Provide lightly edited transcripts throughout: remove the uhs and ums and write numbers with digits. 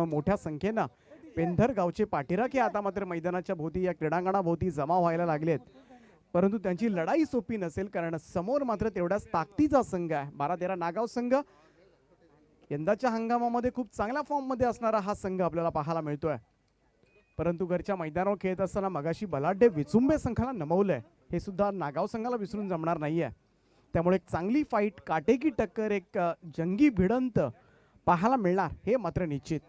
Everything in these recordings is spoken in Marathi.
त्यामुळे मोठ्या संख्येनं पेंधर गावचे पाठीराखे आता मात्र मैदानाच्या भोवती या क्रीडांगणाभोवती जमा व्हायला लागलेत. परंतु त्यांची लढाई सोपी नसेल, कारण समोर मात्र तेवढ्याच ताकदीचा संघ आहे. 12-13 नागाव संघ यंदाच्या हंगामामध्ये खूप चांगल्या फॉर्म मध्ये असणारा हा संघ आपल्याला पाहायला मिळतोय. परंतु घरच्या मैदानावर खेळत असताना मगाशी बलाढ्य विचुंबे संघाला नमवलंय, हे सुद्धा नागाव संघाला विसरून जमणार नाहीये. त्यामुळे एक चांगली फाईट, काटेकी टक्कर, एक जंगी भिडंत पाहायला मिळणार हे मात्र निश्चित.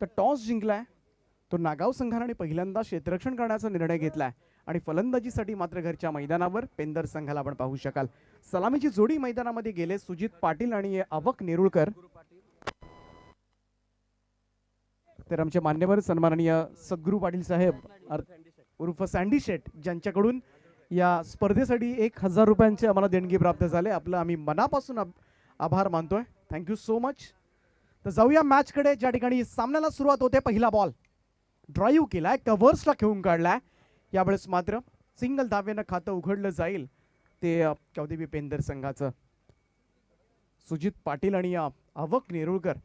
तर टॉस जिंकलाय तो नागाव संघाने पहिल्यांदा क्षेत्ररक्षण करण्याचा निर्णय घेतलाय आणि फलंदाजीसाठी मात्र घरच्या मैदानावर पेंदर संघाला आपण पाहू शकाल. सलामीची जोडी मैदानामध्ये गेले सुजित पाटील आणि अवक नेरुळकर. तर आमचे मान्यवर सन्माननीय सद्गुरू पाटील साहेब उर्फ सँडी शेट, ज्यांच्याकडून या स्पर्धेसाठी 1000 रुपयांचे आम्हाला देणगी प्राप्त झाले, आपलं आम्ही मनापासून आभार मानतोय. Thank you so much. तर जाऊया मॅच कडे, ज्या ठिकाणी सामन्याला सुरुवात होते. पहिला बॉल ड्राईव्ह केलाय, कव्हर्सला खेळून काढलाय. यावेळेस मात्र सिंगल धावेनं खातं उघडलं जाईल ते कवदेवी पेंदर संघाचं. सुजित पाटील आणि अवक नेरुळकर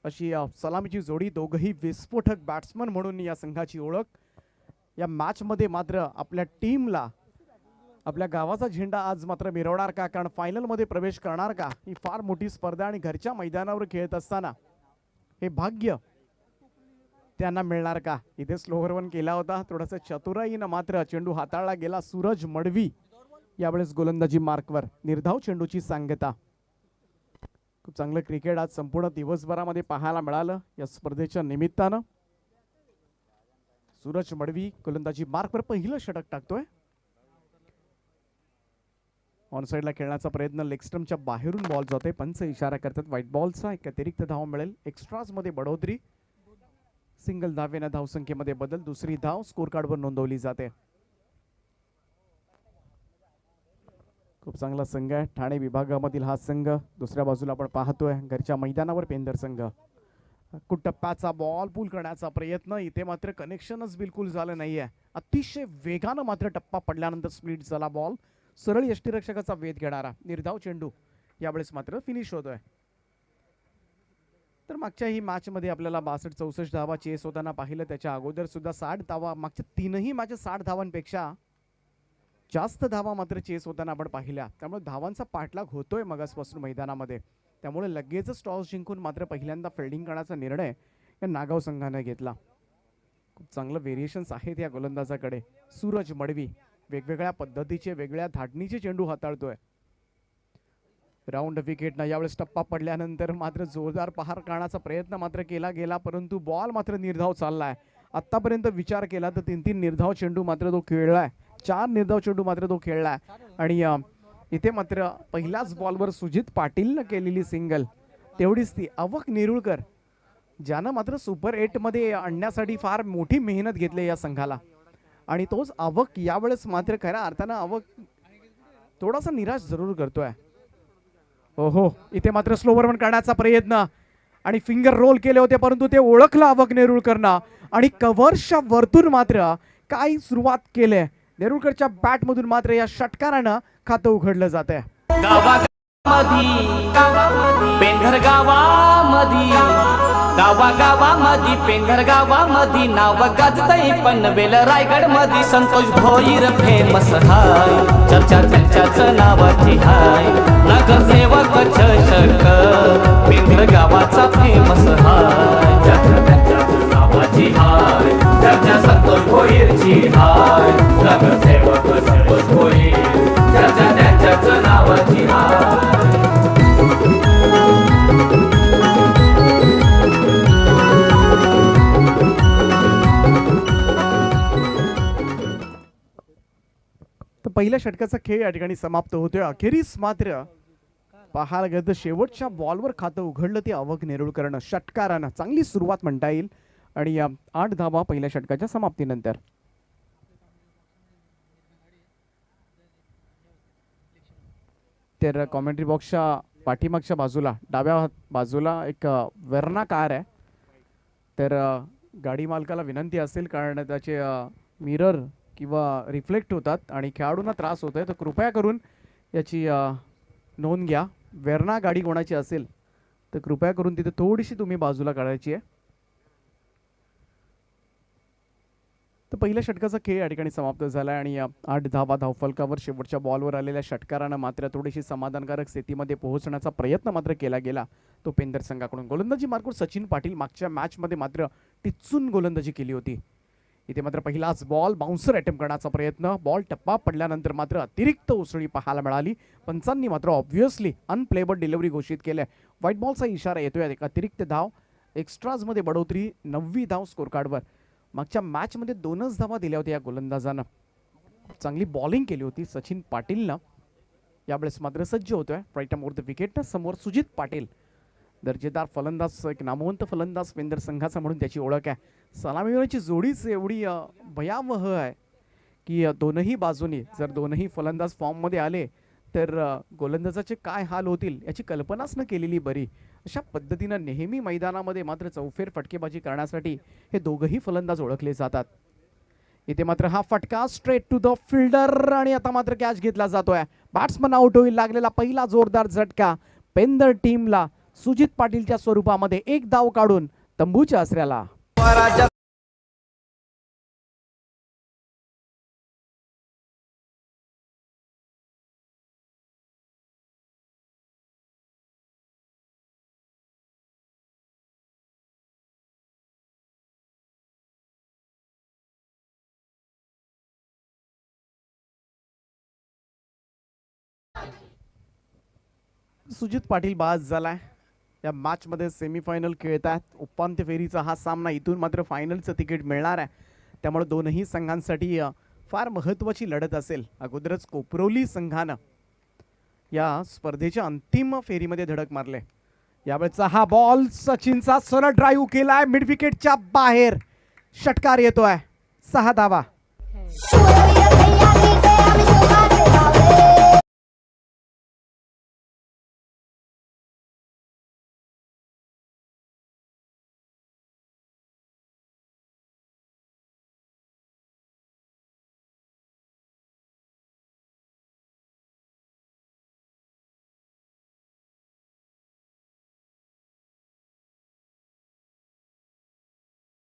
अशी सलामीची जोडी, दोघही विस्फोटक बॅट्समन म्हणून या संघाची ओळख. या मॅच मध्ये मात्र आपल्या टीमला आपल्या गावाचा झेंडा आज मात्र मिरवणार का, कारण फायनल मध्ये प्रवेश करणार का, ही फार मोठी स्पर्धा आणि घरच्या मैदानावर खेळत असताना हे भाग्य त्यांना मिळणार का. इथे स्लोवर वन केला होता, थोडासा चतुराईनं मात्र चेंडू हाताळला गेला. सूरज मडवी यावेळेस गोलंदाजी मार्कवर, निर्धाव चेंडूची सांगता. खूप चांगलं क्रिकेट आज संपूर्ण दिवसभरामध्ये पाहायला मिळालं या स्पर्धेच्या निमित्तानं. सूरज मडवी गोलंदाजी मार्कवर पहिलं षटक टाकतोय. ऑन साइडला खेळण्याचा प्रयत्न, लेग स्टंपच्या बाहेरून बॉल जातोय, पंच इशारा करतात व्हाईट बॉलचा. एक अतिरिक्त धाव मिळेल, एक्स्ट्राज मध्ये बढोतरी, सिंगल धावेनं धावसंख्येमध्ये बदल, दुसरी धाव स्कोर कार्डवर नोंदवली जाते. खूप चांगला संघ आहे ठाणे विभागामधील हा संघ. दुसऱ्या बाजूला आपण पाहतोय घरच्या मैदानावर पेंदर संघ. टप्प्याचा बॉल पूल करण्याचा प्रयत्न, इथे मात्र कनेक्शनच बिलकुल झालं नाहीये. अतिशय वेगानं मात्र टप्पा पडल्यानंतर स्प्लिट झाला बॉल. सरळ यष्टीरक्षकाचा वेध घेणारा निर्धाव चेंडू यावेळेस मात्र फिनिश होतोय. तर मागच्या ही मॅच मध्ये आपल्याला 62-64 धावा चेस होताना पाहिलं. त्याच्या अगोदर सुद्धा 60 धावा, मागच्या तीनही मॅच 60 धावांपेक्षा जास्त धावा मात्र चेस होताना आपण पाहिल्या. त्यामुळे धावांचा पाठलाग होतोय मगासपासून मैदानामध्ये. त्यामुळे लगेचच टॉस जिंकून मात्र पहिल्यांदा फिल्डिंग करण्याचा निर्णय या नागाव संघाने घेतला. खूप चांगलं व्हेरिएशन्स आहेत या गोलंदाजाकडे. सूरज मडवी वेगवेगळ्या पद्धतीचे, वेगळ्या धाटणीचे चेंडू हाताळतोय. राऊंड विकेटनं यावेळेस टप्पा पडल्यानंतर मात्र जोरदार पहार करण्याचा प्रयत्न मात्र केला गेला, परंतु बॉल मात्र निर्धाव चाललाय. आतापर्यंत विचार केला तर 3-3 निर्धाव चेंडू मात्र तो खेळलाय, 4 निर्धाव चेंडू मात्र तो खेळलाय. आणि इथे मात्र पहिल्याच बॉलवर सुजित पाटीलनं केलेली सिंगल, तेवढीच ती अवक नेरुळकर, ज्यानं मात्र सुपर 8 मध्ये आणण्यासाठी फार मोठी मेहनत घेतली या संघाला. आणि तोच अवक यावेळेस मात्र खऱ्या अर्थानं अवक थोडासा निराश जरूर करतोय. ओहो, इथे मात्र स्लोवर वन करण्याचा प्रयत्न आणि फिंगर रोल केले होते, परंतु ते ओळखलं अवक नेरुळकरनं आणि कव्हर्सच्या वरतून मात्र काय सुरुवात केले. नेरुळकरच्या बॅट मधून मात्र या षटकारानं खातं उघडलं जात आहे. पेंधर गावामधी पेंधर गावामधी नाव गाजतय पनवेल रायगड मधी. संतोष भोईर फेमस हाय, चर्चा त्यांच्याच नावाची हाय. नगरसेवक चषक पेंधर गावाचा फेमस हाय, चर्चा त्यांच्याच नावाची हाय. चर्चा संतोष भोईरची हाय, नगरसेवक संतोष भोईर, चर्चा त्यांच्याच नावाची हाय. पहिल्या षटकाचा खेळ या ठिकाणी समाप्त होतोय. अखेरीस मात्र पाहायला गेलं तर शेवटच्या बॉलवर खातं उघडलं ते अवक नेरुळकरनं, षटकारानं. चांगली सुरुवात म्हणता येईल आणि 8 धावा पहिल्या षटकाच्या समाप्तीनंतर. तर कॉमेंट्री बॉक्सच्या पाठीमागच्या बाजूला डाव्या बाजूला एक वेर्ना कार आहे. तर गाडी मालकाला विनंती असेल, कारण त्याचे मिरर किंवा रिफ्लेक्ट होतात आणि खेळाडूंना त्रास होतोय, तर कृपया करून याची नोंद घ्या. वेर्ना गाडी कोणाची असेल तर कृपया करून तिथे थोडीशी तुम्ही बाजूला काढायची आहे. तर पहिल्या षटकाचा खेळ या ठिकाणी समाप्त झाला आणि 8 धावा धावफलकावर शेवटच्या बॉलवर आलेल्या षटकारानं मात्र थोडीशी समाधानकारक स्थितीमध्ये पोहोचण्याचा प्रयत्न मात्र केला गेला तो पेंदर संघाकडून. गोलंदाजी मार्कवर सचिन पाटील मागच्या मॅचमध्ये मात्र टिच्चून गोलंदाजी केली होती. इथे मात्र पहिलाच बॉल बाउन्सर अटेम्प्ट करण्याचा प्रयत्न, बॉल टप्पा पडल्यानंतर मात्र अतिरिक्त उसळी पाहायला मिळाली. पंचांनी मात्र ऑब्व्हियसली अनप्लेबल डिलिव्हरी घोषित केल्या. व्हाईट बॉलचा इशारा येतोय. एक अतिरिक्त धाव, एक्स्ट्राजमध्ये बढोतरी, 9वी धाव स्कोर कार्डवर. मागच्या मॅचमध्ये 2च धावा दिल्या होत्या या गोलंदाजानं. चांगली बॉलिंग केली होती सचिन पाटीलनं. यावेळेस मात्र सज्ज होतोय राईट मोर द विकेटनं समोर सुजित पाटील, दर्जेदार फलंदाज, एक नामवंत फलंदाज पेंदर संघाचा म्हणून त्याची ओळख आहे. सलामीवीराची जोडीच एवढी भयावह आहे की दोनही बाजूनी जर दोनही फलंदाज फॉर्ममध्ये आले तर गोलंदाजाचे काय हाल होतील याची कल्पनाच न केलेली बरी. अशा पद्धतीनं नेहमी मैदानामध्ये मात्र चौफेर फटकेबाजी करण्यासाठी हे दोघंही फलंदाज ओळखले जातात. इथे मात्र हा फटका स्ट्रेट टू द फिल्डर आणि आता मात्र कॅच घेतला जातोय. बॅट्समन आउट होईल. लागलेला पहिला जोरदार झटका पेंदर टीमला सुजित पाटीलच्या स्वरूपामध्ये एक धाव काढून तंबूच्या आसऱ्याला. सुजित पाटील बाद झालाय. या मॅचमध्ये सेमीफायनल खेळतात. उपांत्य फेरीचा हा सामना, इथून मात्र फायनलचं तिकीट मिळणार आहे. त्यामुळे दोनही संघांसाठी फार महत्त्वाची लढत असेल. अगोदरच कोपरोली संघानं या स्पर्धेच्या अंतिम फेरीमध्ये धडक मारले. यावेळेचा हा बॉल सचिनचा सरळ ड्राईव्ह केलाय, मिड विकेटच्या बाहेर षटकार येतोय. 6 धावा.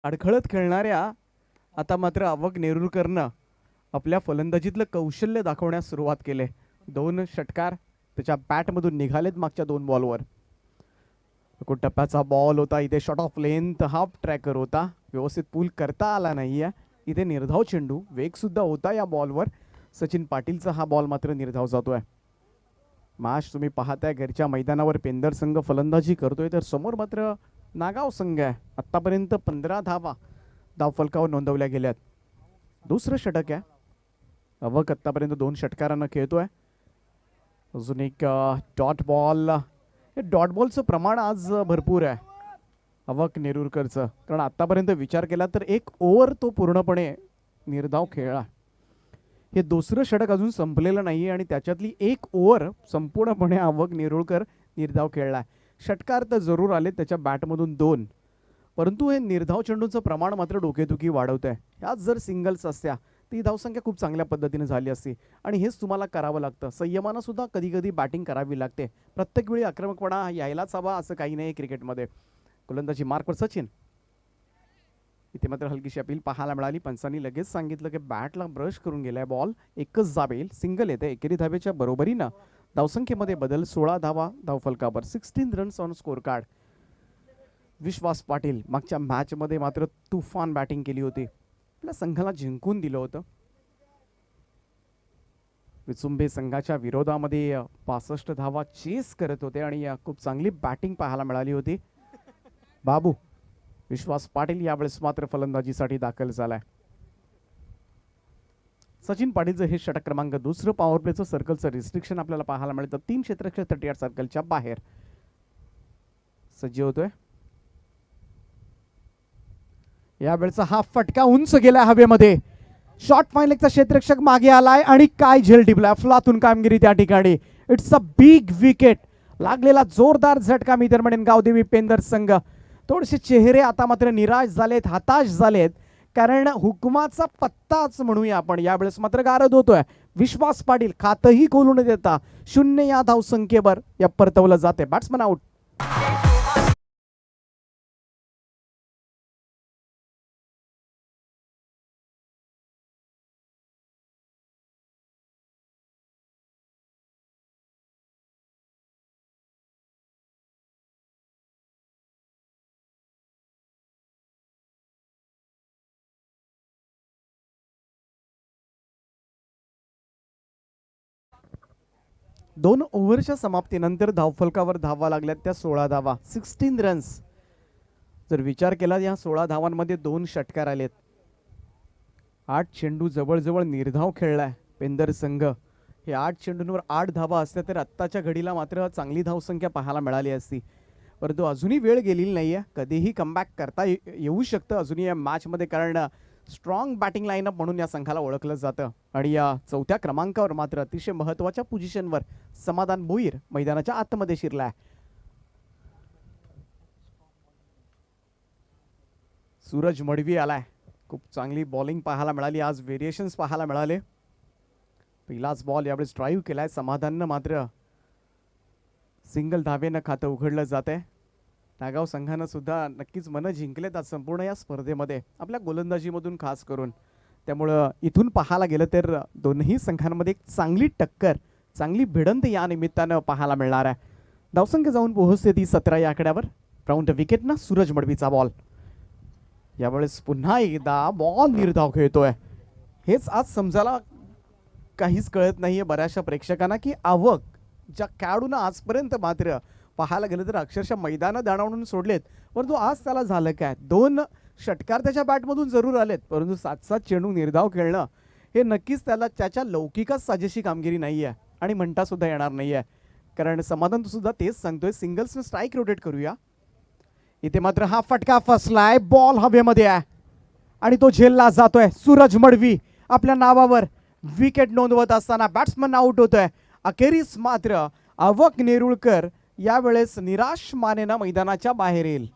अडखळत खेळणाऱ्या आता मात्र अवघ नेरुरकरनं आपल्या फलंदाजीतलं कौशल्य दाखवण्यास सुरुवात केले. 2 षटकार त्याच्या बॅटमधून निघालेत मागच्या 2 बॉलवर. टप्प्याचा बॉल होता. इथे shot of length half tracker होता, व्यवस्थित पूल करता आला नाहीये. इथे निर्धाव चेंडू, वेग सुद्धा होता या बॉलवर. सचिन पाटीलचा हा बॉल मात्र निर्धाव जातोय. मॅच तुम्ही पाहताय घरच्या मैदानावर पेंदर संघ फलंदाजी करतोय, तर समोर मात्र नागाव संघ आहे. आतापर्यंत 15 धावा धावफलकावर नोंदवल्या गेल्यात. दुसरं षटक आहे. अवघ आतापर्यंत 2 षटकारांना खेळतोय. अजून एक डॉट बॉल. हे डॉट बॉलचं प्रमाण आज भरपूर आहे अवघ नेरुरकरचं, कारण आतापर्यंत विचार केला तर 1 ओव्हर तो पूर्णपणे निर्धाव खेळला. हे दुसरं षटक अजून संपलेलं नाही आणि त्याच्यातली 1 ओव्हर संपूर्णपणे अवघ नेरुरकर निर्धाव खेळला. षटकार तर जरूर आले त्याच्या बॅटमधून 2, परंतु हे निर्धाव चेंडूचं प्रमाण मात्र डोकेदुखी वाढवत आहे. ह्याच जर सिंगल्स असत्या ती धावसंख्या खूप चांगल्या पद्धतीने झाली असती. आणि हेच तुम्हाला करावं लागतं. संयमानं सुद्धा कधी कधी बॅटिंग करावी लागते. प्रत्येक वेळी आक्रमकपणा यायलाच हवा असं काही नाही क्रिकेटमध्ये. गोलंदाजी मार्कवर सचिन. इथे मात्र हलकीशी अपील पाहायला मिळाली. पंचांनी लगेच सांगितलं की बॅटला ब्रश करून गेलाय बॉल, एकच जाबेल. सिंगल येते. एकेरी धावेच्या बरोबरीनं धावसंख्येमध्ये बदल. 16 धावा धावफलकावर, 16 रन्स ऑन स्कोर कार्ड. विश्वास पाटील मागच्या मॅचमध्ये मात्र तुफान बॅटिंग केली होती. आपल्या संघाला जिंकून दिलं होतं. विचुंबे संघाच्या विरोधामध्ये 65 धावा चेस करत होते आणि खूप चांगली बॅटिंग पाहायला मिळाली होती. बाबू विश्वास पाटील यावेळेस मात्र फलंदाजीसाठी दाखल झालाय. सचिन पाटीलचं हे षटक क्रमांक 2. पॉवर प्लेचं सर्कलचं रिस्ट्रिक्शन आपल्याला पाहायला मिळतं. 3 क्षेत्ररक्षक 38 सर्कलच्या बाहेर सज्ज होतोय. यावेळेचा हा फटका उंच गेला हवेमध्ये. शॉर्ट फायनलचा क्षेत्ररक्षक मागे आलाय आणि काय झेल टिपला. अफलातून कामगिरी त्या ठिकाणी. It's a big wicket. लागलेला जोरदार झटका मी तर म्हणेन गावदेवी पेंदर संघ. थोडेसे चेहरे आता मात्र निराश झालेत, हताश झालेत, कारण हुकमाचा पत्ताच म्हणूया आपण यावेळेस मात्र गारद होतोय. विश्वास पाटील खातही खोलून देता 0 या धावसंख्येवर या परतवलं जाते. Batsman out. 2 ओव्हरच्या समाप्तीनंतर धावफलकावर धावा लागल्यात त्या 16 धावा, 16 रन्स. जर विचार केला या 16 धावांमध्ये 2 षटकार आलेत. 8 चेंडू जवळजवळ निर्धाव खेळलाय पेंदर संघ. हे 8 चेंडूंवर 8 धावा असत्या तर आत्ताच्या घडीला मात्र चांगली धावसंख्या पाहायला मिळाली असती. परंतु अजूनही वेळ गेलेली नाहीये. कधीही कमबॅक करता येऊ शकतं अजूनही या मॅचमध्ये, कारण स्ट्रॉंग बॅटिंग लाईनअप म्हणून या संघाला ओळखलं जातं. आणि या 4थ्या क्रमांकावर मात्र अतिशय महत्त्वाच्या पोझिशनवर समाधान भोईर मैदानाच्या आतमध्ये शिरलाय. सूरज मडवी आलाय. खूप चांगली बॉलिंग पाहायला मिळाली आज, व्हेरिएशन्स पाहायला मिळाले. पहिलाच बॉल यावेळेस ड्राईव्ह केलाय समाधाननं, मात्र सिंगल धावेनं खातं उघडलं जात आहे. नागाव संघानं सुद्धा नक्कीच मनं जिंकलेत आज संपूर्ण या स्पर्धेमध्ये आपल्या गोलंदाजीमधून खास करून. त्यामुळं इथून पाहायला गेलं तर दोन्ही संघांमध्ये एक चांगली टक्कर, चांगली भिडंत या निमित्तानं पाहायला मिळणार आहे. धावसंख्या जाऊन पोहोचते ती 17 या आकड्यावर. राऊंड विकेटनं सूरज मडवीचा बॉल. यावेळेस पुन्हा एकदा बॉल निर्धाव खेळतोय. हेच आज समजायला काहीच कळत नाहीये बऱ्याचशा प्रेक्षकांना की आवक ज्या खेळाडूंना आजपर्यंत मात्र पाहायला गेलं तर अक्षरशः मैदानं दाणावून सोडलेत, परंतु आज त्याला झालं काय? 2 षटकार त्याच्या बॅटमधून जरूर आलेत, परंतु 7-7 चेंडू निर्धाव खेळणं हे नक्कीच त्याला त्याच्या लौकिकच साजेशी कामगिरी नाही आहे आणि म्हणता सुद्धा येणार नाही आहे. कारण समाधान सुद्धा तेच सांगतोय सिंगल्सनं स्ट्राईक रोटेट करूया. इथे मात्र हा फटका फसलाय, बॉल हवेमध्ये आहे आणि तो झेलला जातोय. सूरज मडवी आपल्या नावावर विकेट नोंदवत असताना बॅट्समन आउट होतोय. अखेरीस मात्र आवक नेरुळकर यावेळेस निराश मानेनं मैदानाच्या बाहेर येईल.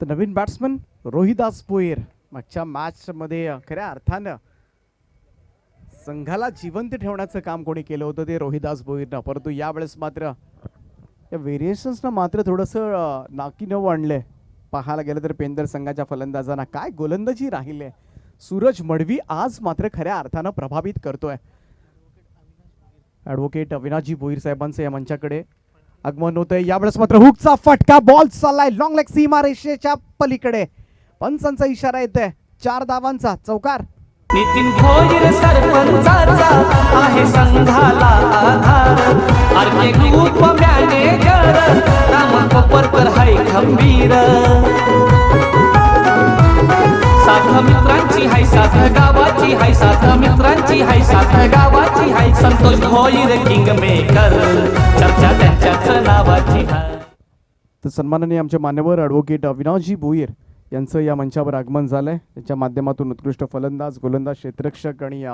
तर नवीन बॅट्समन रोहिदास भोईर. मागच्या मॅचमध्ये खऱ्या अर्थानं संघाला जिवंत ठेवण्याचं काम कोणी केलं होतं ते रोहिदास भोईरनं, परंतु यावेळेस मात्र या व्हेरिएशन्सनं मात्र थोडंसं नाकी नऊ आणलंय. पाहायला गेलं तर पेंदर संघाच्या फलंदाजांना काय गोलंदाजी राहिली. सूरज मडवी आज मात्र खऱ्या अर्थानं प्रभावित करतोय. ॲडव्होकेट अविनाशजी भोईर साहेबांचं या मंचाकडे आगमन होतंय. यावेळेस मात्र हुकचा फटका, बॉल चाललाय लॉंग लेग सीमारेषेच्या पलीकडे. पंचांचा इशारा येतोय 4 धावांचा चौकार. नितीन भोईर सरपंचाचा आहे संघाला आधार. RK group manager Ram Koparkar हाय खंबीर. साथ मित्रांची हाय साथ गावाची हाय, साथ मित्रांची हाय साथ गावाची हाय. संतोष भोईर किंग मेकर, चर्चा त्यांच्याच नावाची हाय. तर सन्माननीय आमचे मान्यवर ॲडव्होकेट अविनाशजी भोईर यांचं या मंचावर आगमन झालंय. त्याच्या माध्यमातून उत्कृष्ट फलंदाज, गोलंदाज, क्षेत्ररक्षक आणि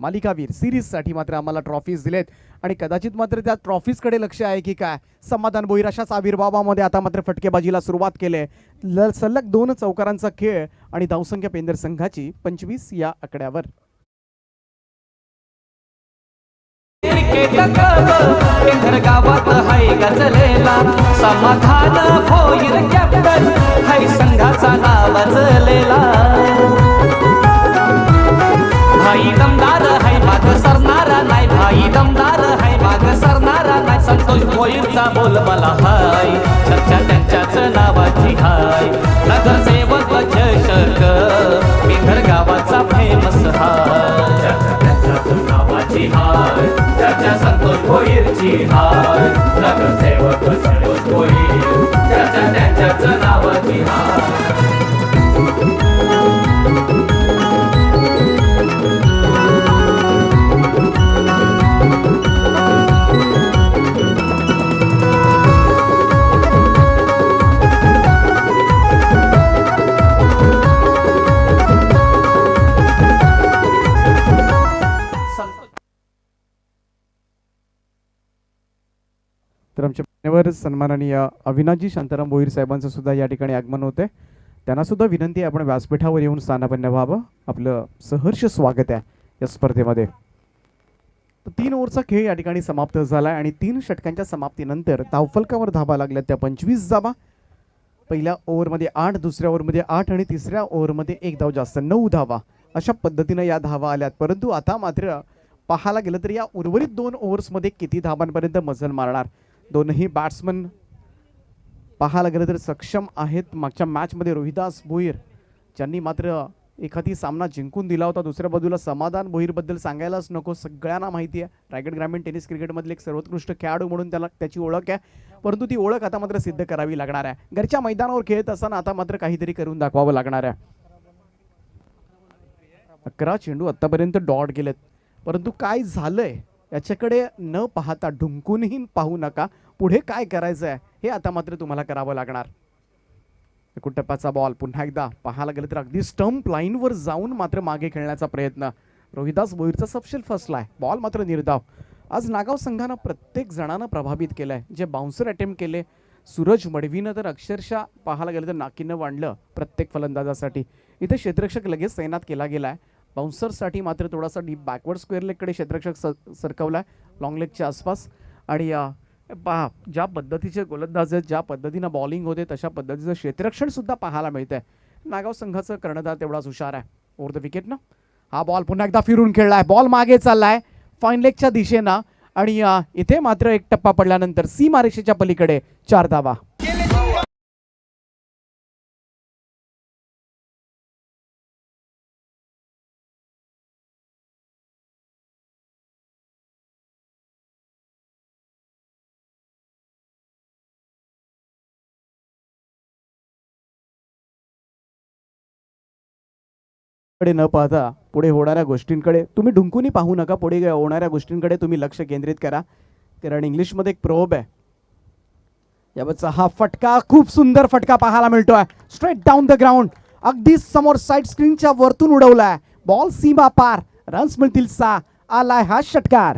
मालिकावीर सिरीजसाठी मात्र आम्हाला ट्रॉफीज दिलेत आणि कदाचित मात्र त्या ट्रॉफीजकडे लक्ष आहे की काय. समाधान भोईर अशाच आविर्भावामध्ये आता मात्र फटकेबाजीला सुरुवात केली. सलग 2 चौकारांचा खेळ आणि धावसंख्या पेंदर संघाची 25 या आकड्यावर. पेंढर गावात हाय गजलेला समाधान भोईर कॅप्टन हाय संघाचा नाव वाजलेला. भाई दमदार हाय माग सरणारा नाही, भाई दमदार हाय माग सरणारा नाही. संतोष भोईरचा बोल मला हाय, चर्चा त्यांच्याच नावाची हाय. नगरसेवक चषक पेंढर गावाचा फेमस हाय, त्यांच्याच नावाची हाय. चर्चा संतोष भोईरची हाय. नगरसेवक संतोष भोईर, चर्चा त्यांच्याच नावाची हाय. तर आमच्या मान्यवर सन्माननीय अविनाशजी शांताराम भोईर साहेबांचं सुद्धा या ठिकाणी आगमन होते. त्यांना सुद्धा विनंती आहे आपण व्यासपीठावर येऊन स्थानापन्न व्हावं. आपलं सहर्ष स्वागत आहे या स्पर्धेमध्ये. तर 3 ओव्हरचा खेळ या ठिकाणी समाप्त झाला आणि 3 षटकांच्या समाप्तीनंतर धावफलकावर धावा लागल्या त्या 25 धावा. पहिल्या ओव्हरमध्ये 8, दुसऱ्या ओव्हरमध्ये 8 आणि तिसऱ्या ओव्हरमध्ये 1 धाव जास्त 9 धावा अशा पद्धतीनं या धावा आल्यात. परंतु आता मात्र पाहायला गेलं तर या उर्वरित 2 ओव्हर्समध्ये किती धावांपर्यंत मजल मारणार. दोनही बॅट्समन पाहायला गेलं तर सक्षम आहेत. मागच्या मॅचमध्ये रोहिदास भोईर ज्यांनी मात्र एखादी सामना जिंकून दिला होता. दुसऱ्या बाजूला समाधान भोईरबद्दल सांगायलाच नको, सगळ्यांना माहिती आहे रायगड ग्रामीण टेनिस क्रिकेटमधले एक सर्वोत्कृष्ट खेळाडू म्हणून त्याला त्याची ओळख आहे. परंतु ती ओळख आता मात्र सिद्ध करावी लागणार आहे. घरच्या मैदानावर खेळत असताना आता मात्र काहीतरी करून दाखवावं लागणार आहे. 11 चेंडू आतापर्यंत डॉट गेलेत, परंतु काय झालंय याच्याकडे न पाहता ढुंकूनही पाहू नका. पुढे काय करायचं आहे हे आता मात्र तुम्हाला करावं लागणार. एकूण टप्प्याचा बॉल पुन्हा एकदा पाहायला गेलं तर अगदी स्टंप लाईनवर जाऊन मात्र मागे खेळण्याचा प्रयत्न. रोहिदास भोईरचा सपशेल फसलाय. बॉल मात्र निर्धाव. आज नागाव संघानं प्रत्येक जणांना प्रभावित केलंय. जे बाउन्सर अटेम्प्ट केले सूरज मडवीनं तर अक्षरशः पाहायला गेलं तर नाकीनं वाढलं प्रत्येक फलंदाजासाठी. इथे क्षेत्ररक्षक लगेच तैनात केला गेलाय. बाउन्सरसाठी मात्र थोडासा डीप बॅकवर्ड स्क्वेअर लेगकडे क्षेत्ररक्षक सरकवलाय लॉंग लेगच्या आसपास. आणि पहा ज्या पद्धतीचे गोलंदाज आहेत, ज्या पद्धतीनं बॉलिंग होते तशा पद्धतीचं क्षेत्ररक्षण सुद्धा पाहायला मिळतंय. नागाव संघाचं कर्णधार तेवढाच हुशार आहे. ओव्हर द विकेट ना हा बॉल पुन्हा एकदा फिरून खेळलाय. बॉल मागे चाललाय फाईन लेगच्या दिशेनं आणि इथे मात्र एक टप्पा पडल्यानंतर सीमारेषेच्या पलीकडे 4 धावा. कडे न पाहता पुढे होणाऱ्या गोष्टींकडे तुम्ही ढुंकूनही पाहू नका. पुढे होणाऱ्या गोष्टींकडे तुम्ही लक्ष केंद्रित करा. कारण इंग्लिशमध्ये एक प्रोब आहे. यावरचा हा फटका खूप सुंदर फटका पाहायला मिळतोय. स्ट्रेट डाऊन द ग्राउंड अगदी समोर साइड स्क्रीनच्या वरतून उडवलाय. बॉल सीमा पार. रन्स मिळतील 6. आलाय हा षटकार.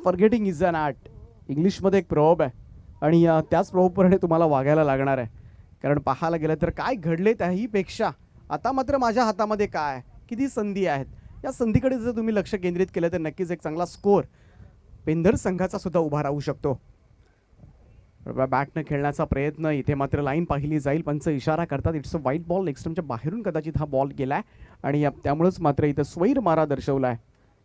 Forgetting is an art. इंग्लिशमध्ये एक प्रॉब आहे आणि त्याच प्रॉबप्रमाणे तुम्हाला वागायला लागणार आहे. कारण पाहायला गेलं तर काय घडले त्याहीपेक्षा आता मात्र माझ्या हातामध्ये काय किती संधी आहेत या संधीकडे जर तुम्ही लक्ष केंद्रित केलं तर नक्कीच एक चांगला स्कोर पेंधर संघाचा सुद्धा उभा राहू शकतो. बॅटनं खेळण्याचा प्रयत्न. इथे मात्र लाईन पाहिली जाईल. पंच इशारा करतात इट्स अ वाईट बॉल. लेगस्टम्पच्या बाहेरून कदाचित हा बॉल गेलाय आणि त्यामुळेच मात्र इथं स्वैर मारा दर्शवलाय.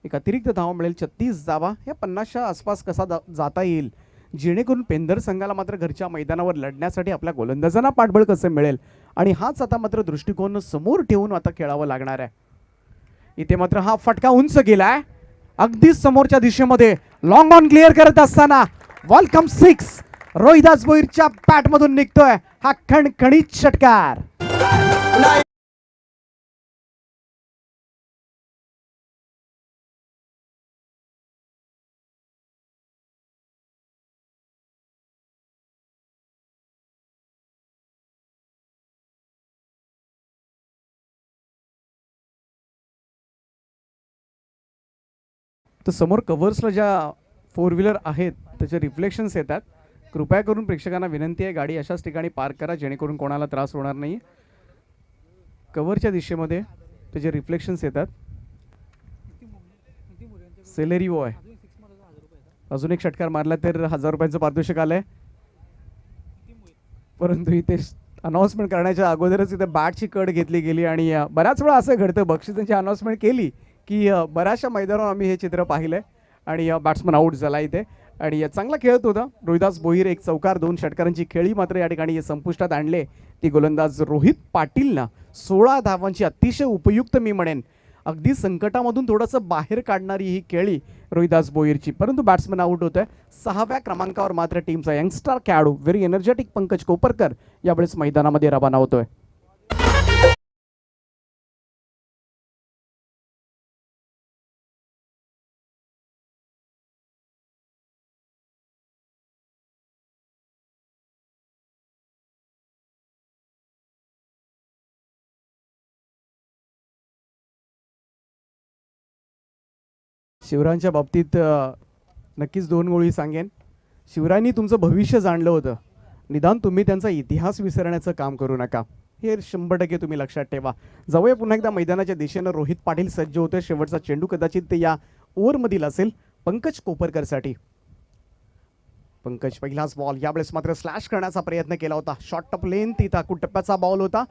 एक अतिरिक्त धावा मिळेल. 36 धावा या 50च्या आसपास कसा जाता येईल जेणेकरून पेंधर संघाला मात्र घरच्या मैदानावर लढण्यासाठी आपल्या गोलंदाजांना पाठबळ कसं मिळेल आणि हाच आता मात्र दृष्टिकोन समोर ठेवून आता खेळावं लागणार आहे. इथे मात्र हा फटका उंच गेलाय अगदी समोरच्या दिशेमध्ये. लॉंग ऑन क्लिअर करत असताना वेलकम 6 रोहिदास भोईरच्या बॅटमधून निघतोय हा खणखणीत षटकार. तर समोर कव्हर्सला ज्या 4 व्हीलर आहेत त्याचे रिफ्लेक्शन्स येतात. कृपया करून प्रेक्षकांना विनंती आहे गाडी अशाच ठिकाणी पार्क करा जेणेकरून कोणाला त्रास होणार नाही. कव्हरच्या दिशेमध्ये त्याचे रिफ्लेक्शन्स येतात. सेलेरिओ आहे. अजून एक षटकार मारला तर 1000 रुपयांचं पारितोषिक आलंय. परंतु इथे अनाउन्समेंट करण्याच्या अगोदरच इथे बॅटची कड घेतली गेली आणि बऱ्याच वेळा असं घडतं बक्षिसांची अनाउन्समेंट केली की बऱ्याचशा मैदानावर आम्ही हे चित्र पाहिलंय आणि बॅट्समन आऊट झाला इथे आणि चांगला खेळत होता रोहिदास भोईर. 1 चौकार 2 षटकारांची खेळी मात्र या ठिकाणी संपुष्टात आणले. ती गोलंदाज रोहित पाटीलनं 16 धावांची अतिशय उपयुक्त मी म्हणेन अगदी संकटामधून थोडंसं बाहेर काढणारी ही खेळी रोहिदास भोईरची. परंतु बॅट्समन आऊट होतोय. 6व्या क्रमांकावर मात्र टीमचा यंगस्टर खेळाडू व्हेरी एनर्जेटिक पंकज कोपरकर यावेळेस मैदानामध्ये रवाना होतोय. शिवरायांच्या बाबतीत नक्कीच दोन गोळी सांगेन. शिवरायांनी तुमचं भविष्य जाणलं होतं, निदान तुम्ही त्यांचा इतिहास विसरण्याचं काम करू नका. हे 100% तुम्ही लक्षात ठेवा. जाऊया पुन्हा एकदा मैदानाच्या दिशेनं. रोहित पाटील सज्ज होते. शेवटचा चेंडू कदाचित ते या ओव्हरमधील असेल पंकज कोपरकरसाठी. पंकज पहिलाच बॉल, यावेळेस मात्र स्लॅश करण्याचा प्रयत्न केला होता. शॉर्ट टप लेन तिथं टप्प्याचा बॉल होता.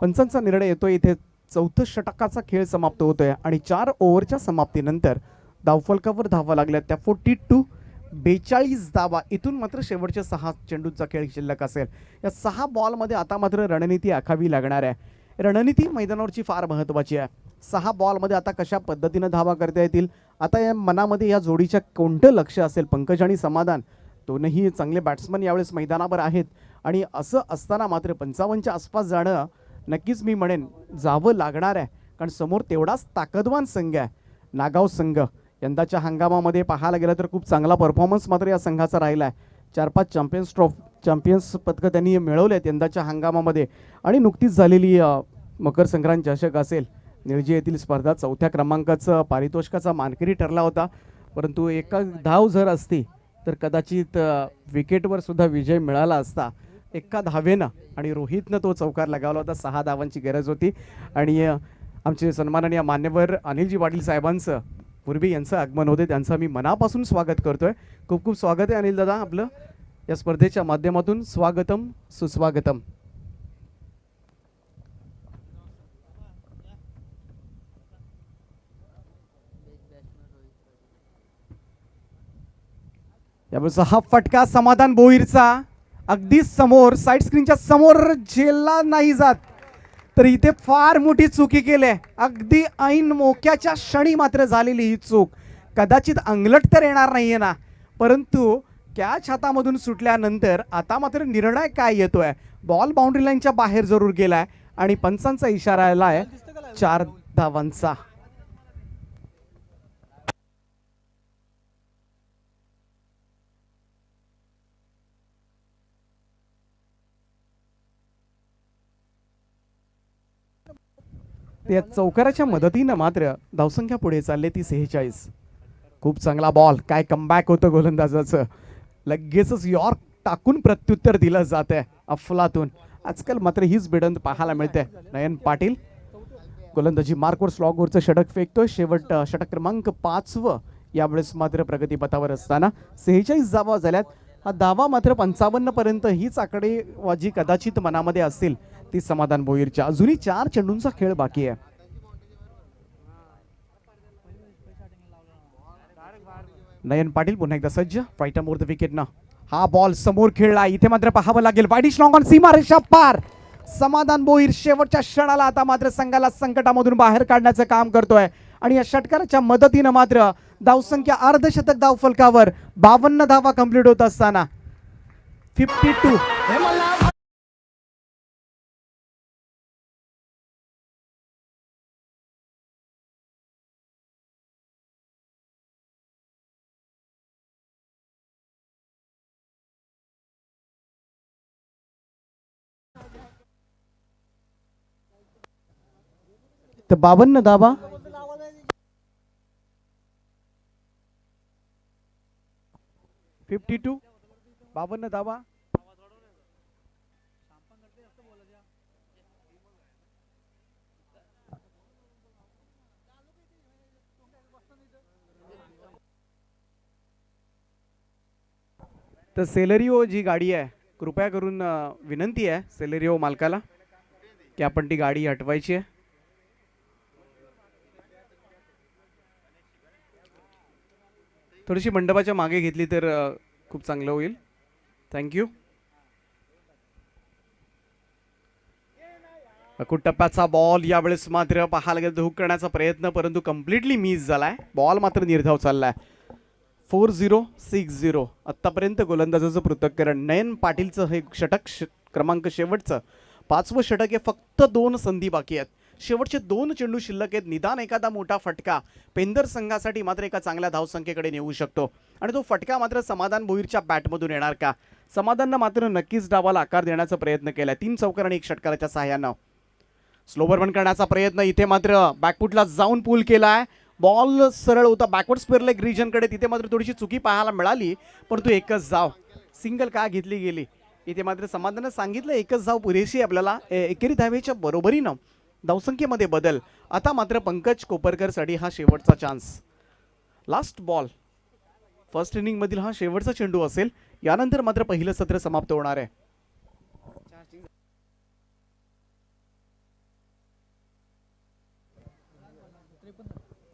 पंचांचा निर्णय येतोय. इथे चौथं षटकाचा खेळ समाप्त होतोय आणि 4 ओव्हरच्या समाप्तीनंतर धावफलकावर धावा लागल्या त्या 42 धावा. इथून मात्र शेवटच्या 6 चेंडूचा खेळ शिल्लक असेल. या 6 बॉलमध्ये आता मात्र रणनीती आखावी लागणार आहे. रणनीती मैदानावरची फार महत्त्वाची आहे. 6 बॉलमध्ये आता कशा पद्धतीनं धावा करता येतील, आता या मनामध्ये या जोडीच्या कोणतं लक्ष असेल. पंकज आणि समाधान दोनही चांगले बॅट्समन यावेळेस मैदानावर आहेत आणि असं असताना मात्र 55च्या आसपास जाणं नक्कीच मी म्हणेन जावं लागणार आहे, कारण समोर तेवढाच ताकदवान संघ आहे नागाव संघ. यंदाच्या हंगामामध्ये पाहायला गेलं तर खूप चांगला परफॉर्मन्स मात्र या संघाचा राहिला आहे. 4-5 चॅम्पियन्स पदकं त्यांनी मिळवले आहेत यंदाच्या हंगामामध्ये. आणि नुकतीच झालेली मकर संक्रांत चषक असेल, निळजी येथील स्पर्धा 4थ्या क्रमांकाचं पारितोषिकाचा मानकरी ठरला होता. परंतु एका धाव जर असती तर कदाचित विकेटवर सुद्धा विजय मिळाला असता. एका धावेनं आणि रोहितनं तो चौकार लगावला होता. 6 धावांची गरज होती. आणि आमचे सन्माननीय मान्यवर अनिलजी पाटील साहेबांचं पूर्वी यांचं आगमन होते, त्यांचं मी मनापासून स्वागत करतोय. खूप खूप स्वागत आहे अनिल दादा आपलं या स्पर्धेच्या माध्यमातून. स्वागतम सुस्वागतम. यावेळेस हा फटका समाधान भोईरचा अगदी समोर साईड स्क्रीनच्या समोर झेलला नाही जात, तर इथे फार मोठी चुकी केली. अगदी ऐन मोक्याच्या क्षणी मात्र झालेली ही चूक. कदाचित अंगलट तर येणार नाहीये ना, परंतु कॅच हातामधून सुटल्यानंतर आता मात्र निर्णय काय येतोय. बॉल बाउंड्री लाईनच्या बाहेर जरूर गेलाय आणि पंचांचा इशारा आलाय 4 धावांचा. या चौकाराच्या मदतीनं मात्र धावसंख्या पुढे चालले ती 46. खूप चांगला बॉल, काय कमबॅक होतं गोलंदाजाचं. लगेचच यॉर्क टाकून प्रत्युत्तर दिलं जात आहे अफलातून. आजकाल मात्र हीच भिडंत पाहायला मिळते. नयन पाटील गोलंदाजी मार्कवर स्लॉगवरचं षटक फेकतोय. षटक क्रमांक 5 यावेळेस मात्र प्रगतीपथावर असताना 46 धावा झाल्यात. हा धावा मात्र 55 पर्यंत हीच आकडेवाजी कदाचित मनामध्ये असतील ती समाधान भोईरच्या. अजूनही 4 चेंडूंचा खेळ बाकी आहे. नयन पाटील पुन्हा एकदा सज्ज. फाईट मोर द विकेट ना. हा बॉल समोर खेळला. इथे मात्र पाहावं लागेल वाईड स्ट्रॉंग ऑन सीमारेषा पार. समाधान भोईर शेवटच्या क्षणाला आता मात्र संघाला संकटामधून बाहेर काढण्याचं काम करतोय आणि या षटकाराच्या मदतीनं मात्र धावसंख्या अर्धशतक धावफलकावर 52 धावा कंप्लीट होत असताना 52. तर 52 धावा 52 52 धावा. तर सेलेरिओ जी गाडी आहे, कृपया करून विनंती आहे सेलेरिओ मालकाला की आपण ती गाडी हटवायची आहे. थोडीशी मंडपाच्या मागे घेतली तर खूप चांगलं होईल. थँक्यू. टप्प्याचा बॉल यावेळेस मात्र पाहायला गेलं हुक करण्याचा प्रयत्न, परंतु कम्प्लिटली मिस झालाय. बॉल मात्र निर्धाव चाललाय. 4-0-6-0 आत्तापर्यंत गोलंदाजाचं पृथक्करण. नयन पाटीलचं हे षटक क्रमांक शेवटचं 5वं षटक आहे. फक्त 2 संधी बाकी आहेत. शेवटचे 2 चेंडू शिल्लक आहेत. निदान एखादा मोठा फटका पेंदर संघासाठी मात्र एका चांगल्या धावसंख्येकडे नेऊ शकतो आणि तो फटका मात्र समाधान भोईरच्या बॅटमधून येणार का. समाधाननं मात्र नक्कीच डावाला आकार देण्याचा प्रयत्न केलाय. 3 चौकार आणि 1 षटकाराच्या सहाय्यानं स्लोवर रन करण्याचा प्रयत्न. इथे मात्र बॅकफुटला जाऊन पूल केलाय. बॉल सरळ होता बॅकवर्ड स्क्वेअर लेग रिजनकडे, तिथे मात्र थोडीशी चुकी पाहायला मिळाली, परंतु एकच धाव सिंगल का घेतली गेली इथे मात्र समाधानानं सांगितलं एकच धाव पुरेशी आपल्याला. एकेरी धावेच्या बरोबरीनं धावसंख्येमध्ये बदल. आता मात्र पंकज कोपरकरसाठी हा शेवटचा chance. Last ball first inning मधील हा शेवटचा चेंडू असेल, यानंतर मात्र पहिलं सत्र समाप्त होणार आहे.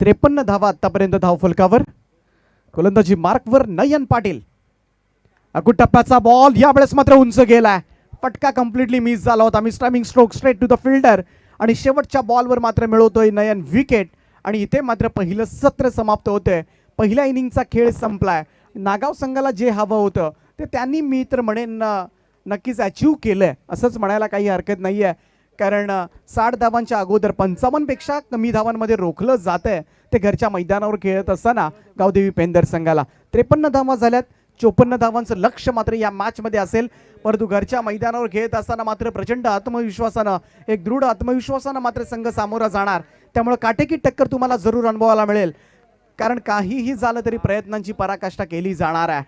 53 धावा आतापर्यंत धाव फलकावर. गोलंदाजी मार्कवर नयन पाटील. अकुट टप्प्याचा बॉल यावेळेस मात्र उंच गेलाय, फटका कम्प्लिटली मिस झाला होता. Mistiming stroke straight to the fielder आणि शेवटच्या बॉलवर मात्र मिळवतोय नयन विकेट आणि इथे मात्र पहिलं सत्र समाप्त होतंय. पहिल्या इनिंगचा खेळ संपलाय. नागाव संघाला जे हवं होतं ते त्यांनी मी तर म्हणेन नक्कीच अचीव केलंय असंच म्हणायला काही हरकत नाहीये, कारण 60 धावांच्या अगोदर 55 पेक्षा कमी धावांमध्ये रोखलं जात आहे ते घरच्या मैदानावर खेळत असताना गावदेवी पेंदर संघाला. 53 धावा झाल्यात. 54 धावांचं लक्ष मात्र या मॅच मध्ये असेल, परंतु घरच्या मैदानावर खेळत असताना मात्र प्रचंड आत्मविश्वासानं, एक दृढ आत्मविश्वासानं मात्र संघ सामोरा जाणार. त्यामुळे काटेकी टक्कर तुम्हाला जरूर अनुभवायला मिळेल, कारण काहीही झालं तरी प्रयत्नांची पराकाष्ठा केली जाणार आहे.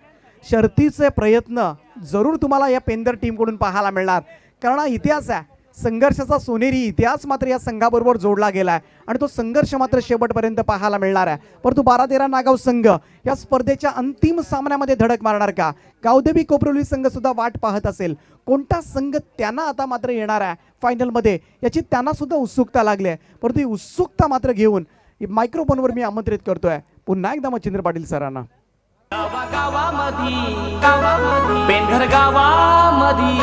शर्तीचे प्रयत्न जरूर तुम्हाला या पेंदर टीमकडून पाहायला मिळणार, कारण हा इतिहास आहे. संघर्षाचा सोनेरी इतिहास मात्र या संघाबरोबर जोडला गेलाय आणि तो संघर्ष मात्र शेवटपर्यंत पाहायला मिळणार आहे. परंतु 12-13 नागाव संघ या स्पर्धेच्या अंतिम सामन्यामध्ये धडक मारणार का? गावदेवी कोपरोली संघ सुद्धा वाट पाहत असेल, कोणता संघ त्यांना आता मात्र येणार आहे फायनलमध्ये याची त्यांना सुद्धा उत्सुकता लागली आहे. परंतु ही उत्सुकता मात्र घेऊन मायक्रोफोनवर मी आमंत्रित करतोय पुन्हा एकदा मच्छिंद्र पाटील सरांना. पेंढर गावामधी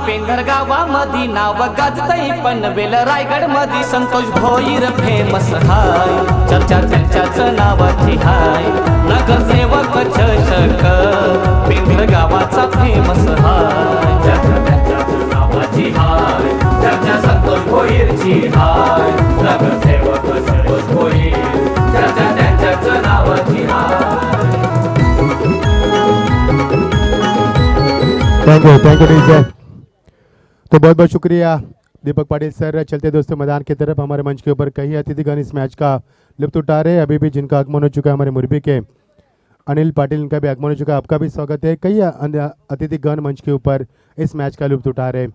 पेंढर गावामधी नाव गाजतय पनवेल रायगड मधी. संतोष भोईर फेमस हाय, चर्चा त्यांच्याच नावाची हाय. नगरसेवक चषक पेंढर गावाचा फेमस हाय, चर्चा त्यांच्याच नावाची हाय. चर्चा संतोष भोईरची हाय, नगरसेवक संतोष भोईर, चर्चा त्यांच्याच नावाची हाय. Thank you teacher. तो बहुत बहुत शुक्रिया दीपक पाटिल सर. चलते दोस्तों मैदान की तरफ. हमारे मंच के ऊपर कई अतिथिगण इस मैच का लुत्फ उठा रहे हैं. अभी भी जिनका आगमन हो चुका है हमारे मुरबी के अनिल पाटिल, इनका भी आगमन हो चुका है. आपका भी स्वागत है. कई अतिथिगण मंच के ऊपर इस मैच का लुत्फ उठा रहे हैं.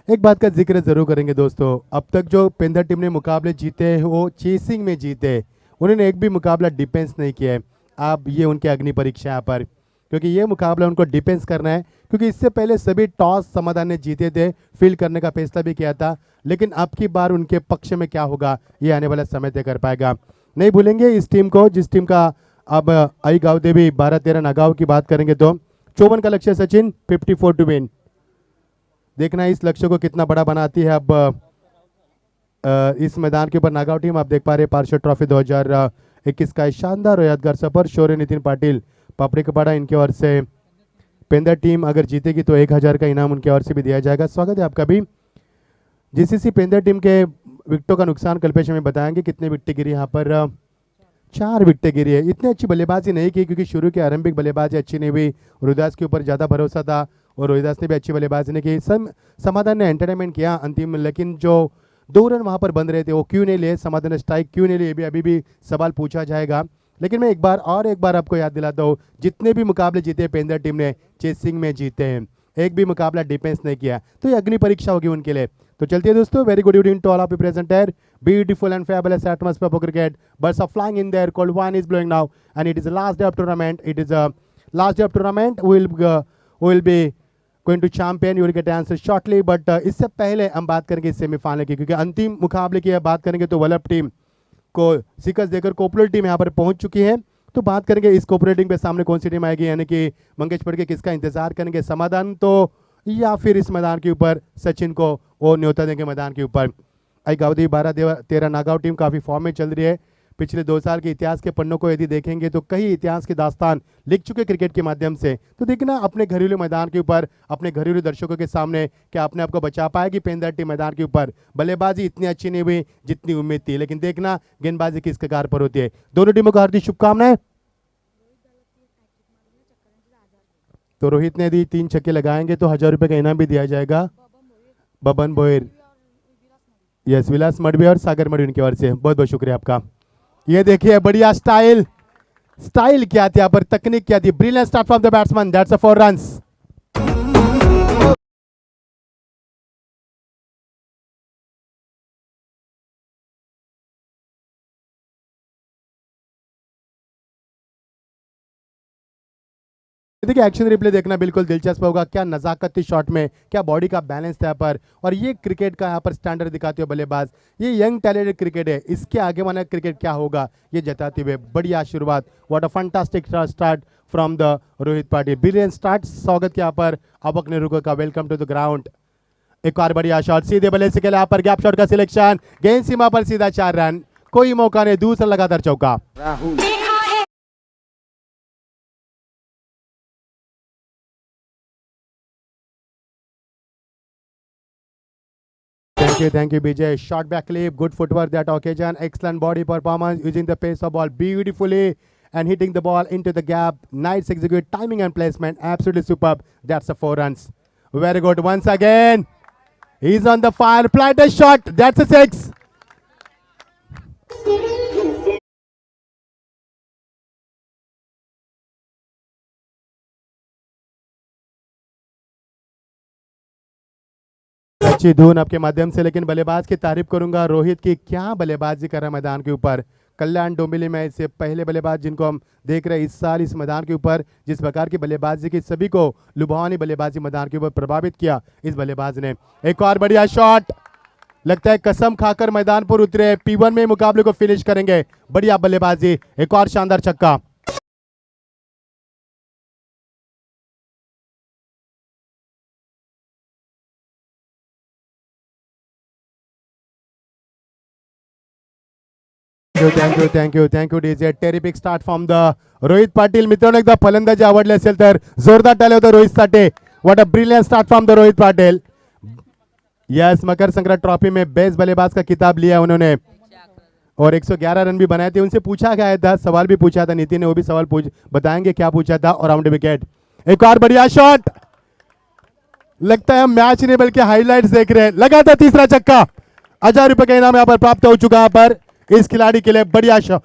एक बात का जिक्र जरूर करेंगे दोस्तों, अब तक जो पेंदर टीम ने मुकाबले जीते वो चेसिंग में जीते, उन्होंने एक भी मुकाबला डिफेंस नहीं किया है. अब ये उनकी अग्नि परीक्षा यहाँ पर, क्योंकि ये मुकाबला उनको डिफेंस करना है, क्योंकि इससे पहले सभी टॉस समाधान ने जीते थे, फील्ड करने का फैसला भी किया था. लेकिन अब की बार उनके पक्ष में क्या होगा ये आने वाला समय तय कर पाएगा. नहीं भूलेंगे इस टीम को, जिस टीम का अब आई गावदेवी 12-13 नागांव की बात करेंगे तो 54 का लक्ष्य सचिन, 54 टू विन. देखना इस लक्ष्य को कितना बड़ा बनाती है. अब इस मैदान के ऊपर नागांव टीम आप देख पा रहे हैं पार्षद ट्रॉफी 2021 का शानदार और यादगार सफर. शौर्य नितिन पाटिल पापड़ी कपाड़ा इनकी ओर से. पेंदर टीम अगर जीतेगी तो 1000 का इनाम उनकी ओर से भी दिया जाएगा. स्वागत है आपका भी. जीसीसी पेंदर टीम के विकेटों का नुकसान कल्पेश में बताएंगे कितने विकेटें गिरी यहाँ पर. 4 विकेटें गिरी है. इतनी अच्छी बल्लेबाजी नहीं की क्योंकि शुरू की आरंभिक बल्लेबाजी अच्छी नहीं हुई. रोहिदास के ऊपर ज़्यादा भरोसा था और रोहिदास ने भी अच्छी बल्लेबाजी नहीं की. समाधान ने एंटरटेनमेंट किया अंतिम, लेकिन जो 2 रन वहाँ पर बंद रहे थे वो क्यों नहीं लिए, समाधान ने स्ट्राइक क्यों नहीं लिए, अभी भी सवाल पूछा जाएगा. लेकिन मैं एक बार आपको याद दिलाता हूँ, जितने भी मुकाबले जीते पेंदर टीम ने चेसिंग में जीते हैं, एक भी मुकाबला डिफेंस नहीं किया. तो ये अग्नि परीक्षा होगी उनके लिए. तो चलते हैं दोस्तों. Very good evening to all of you present here. Beautiful and fabulous atmosphere for cricket. Birds are flying in there. Cold wind is blowing now and it is last day of tournament. It is last day of tournament. Will be going to champion. You will get answer shortly. But इससे पहले हम बात करेंगे सेमीफाइनल की, क्योंकि अंतिम मुकाबले की बात करेंगे तो वल्लभ टीम को शिकस्त देकर कोपरोली टीम यहाँ पर पहुंच चुकी है. तो बात करेंगे इस कोऑपरेटिंग पे सामने कौन सी टीम आएगी, यानी कि मंगेश पड़ के किसका इंतजार करेंगे, समाधान तो या फिर इस मैदान के ऊपर सचिन को वो न्योता देंगे मैदान के ऊपर. आई गावदेवी 12-13 नागांव टीम काफ़ी फॉर्म में चल रही है. पिछले 2 साल के इतिहास के पन्नों को यदि देखेंगे तो कई इतिहास की दास्तान लिख चुके क्रिकेट के माध्यम से. तो देखना अपने घरेलू मैदान के ऊपर अपने घरेलू दर्शकों के सामने क्या अपने आप को बचा पाएगी पेंदर टीम मैदान के ऊपर. बल्लेबाजी इतनी अच्छी नहीं हुई जितनी उम्मीद थी, लेकिन देखना गेंदबाजी किस कगार पर होती है. दोनों टीमों को हार्दिक शुभकामनाएं. तो रोहित ने यदि 3 छक्के लगाएंगे तो 1000 रुपये का इनाम भी दिया जाएगा. बबन भोयर यस, विलास मडवी और सागर मडवी की ओर से बहुत बहुत शुक्रिया आपका। ये देखिए बढ़िया स्टाइल क्या थी यहाँ पर, तकनीक क्या थी, brilliant start from the batsman, that's a 4 runs. देखिए एक्शन रिप्ले देखना बिल्कुल दिलचस्प होगा, क्या नजाकत थी शॉट में, क्या बॉडी का बैलेंस था यहाँ पर, और ये क्रिकेट का यहाँ पर स्टैंडर्ड दिखाते हुए बल्लेबाज, ये यंग टैलेंटेड क्रिकेट है, इसके आगे वाला क्रिकेट क्या होगा ये जताते हुए बढ़िया शुरुआत। What a fantastic start from the Rohit Patil, brilliant start. स्वागत किया पर अबक नेहरू का, वेलकम टू द ग्राउंड। एक और बढ़िया शॉट सीधे बल्ले से खेला यहाँ पर, गैप शॉट का सिलेक्शन, गेंद सीमा पर सीधा 4 रन, कोई मौका नहीं, दूसरा लगातार चौका। Thank you, BJ. Shot back clip, good footwork that occasion, excellent body performance, using the pace of ball beautifully and hitting the ball into the gap. Nice execute, timing and placement, absolutely superb. That's a 4 runs. Very good. Once again, he's on the fire. Applied a shot. That's a 6. अच्छी धुन आपके माध्यम से, लेकिन बल्लेबाज की तारीफ करूंगा रोहित की, क्या बल्लेबाजी कर रहा है मैदान के ऊपर। कल्याण डोंबिवली में इससे पहले बल्लेबाज जिनको हम देख रहे हैं इस साल इस मैदान के ऊपर, जिस प्रकार की बल्लेबाजी की, सभी को लुभावनी बल्लेबाजी मैदान के ऊपर प्रभावित किया इस बल्लेबाज ने। एक और बढ़िया शॉट, लगता है कसम खाकर मैदान पर उतरे, P1 में मुकाबले को फिनिश करेंगे। बढ़िया बल्लेबाजी, एक और शानदार छक्का। Thank you DJ. Terrific start from the Rohit Patil. मित्रांनो एकदा फलंदाजी आवडली असेल तर जोरदार टाळ्या होत्या रोहितसाठी। What a brilliant start from the Rohit Patil. Yes, Makar Sankrant trophy में बेस्ट बल्लेबाज का खिताब लिया उन्होंने और 111 रन भी बनाए थे। उनसे पूछा गया था, सवाल भी पूछा था नितिन ने, वो भी सवाल बताएंगे क्या पूछा था, और राउंड विकेट। एक और बढ़िया शॉट, लगता है हम मैच नहीं बल्कि हाईलाइट्स देख रहे हैं। लगा था तीसरा छक्का, 1000 रुपए का इनाम यहाँ पर प्राप्त हो चुका है पर इस खिलाड़ी के लिए। बढ़िया शॉट,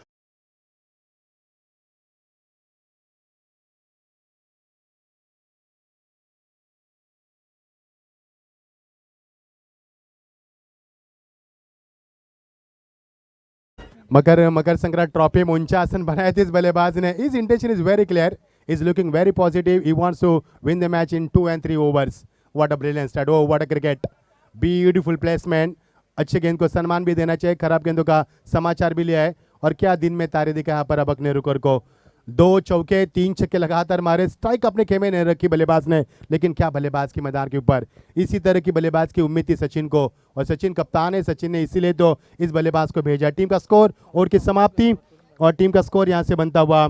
मकर संक्रांत ट्रॉफी में ऊंचा आसन बनाया था इस बल्लेबाज ने। His intention is very clear, is looking very positive, he wants to win the match in 2 and 3 overs. What a brilliant start, oh what a cricket, beautiful placement. अच्छे गेंद को सम्मान भी देना चाहिए, खराब गेंदों का समाचार भी लिया है। और क्या दिन में तारे दिखा यहाँ पर अबक नेहरू को, 2 चौके 3 छक्के लगातार मारे, स्ट्राइक अपने खेमे नहीं रखी बल्लेबाज ने। लेकिन क्या बल्लेबाज की मैदान के ऊपर, इसी तरह की बल्लेबाज की उम्मीद थी सचिन को, और सचिन कप्तान है, सचिन ने इसीलिए तो इस बल्लेबाज को भेजा। टीम का स्कोर और की समाप्ति, और टीम का स्कोर यहाँ से बनता हुआ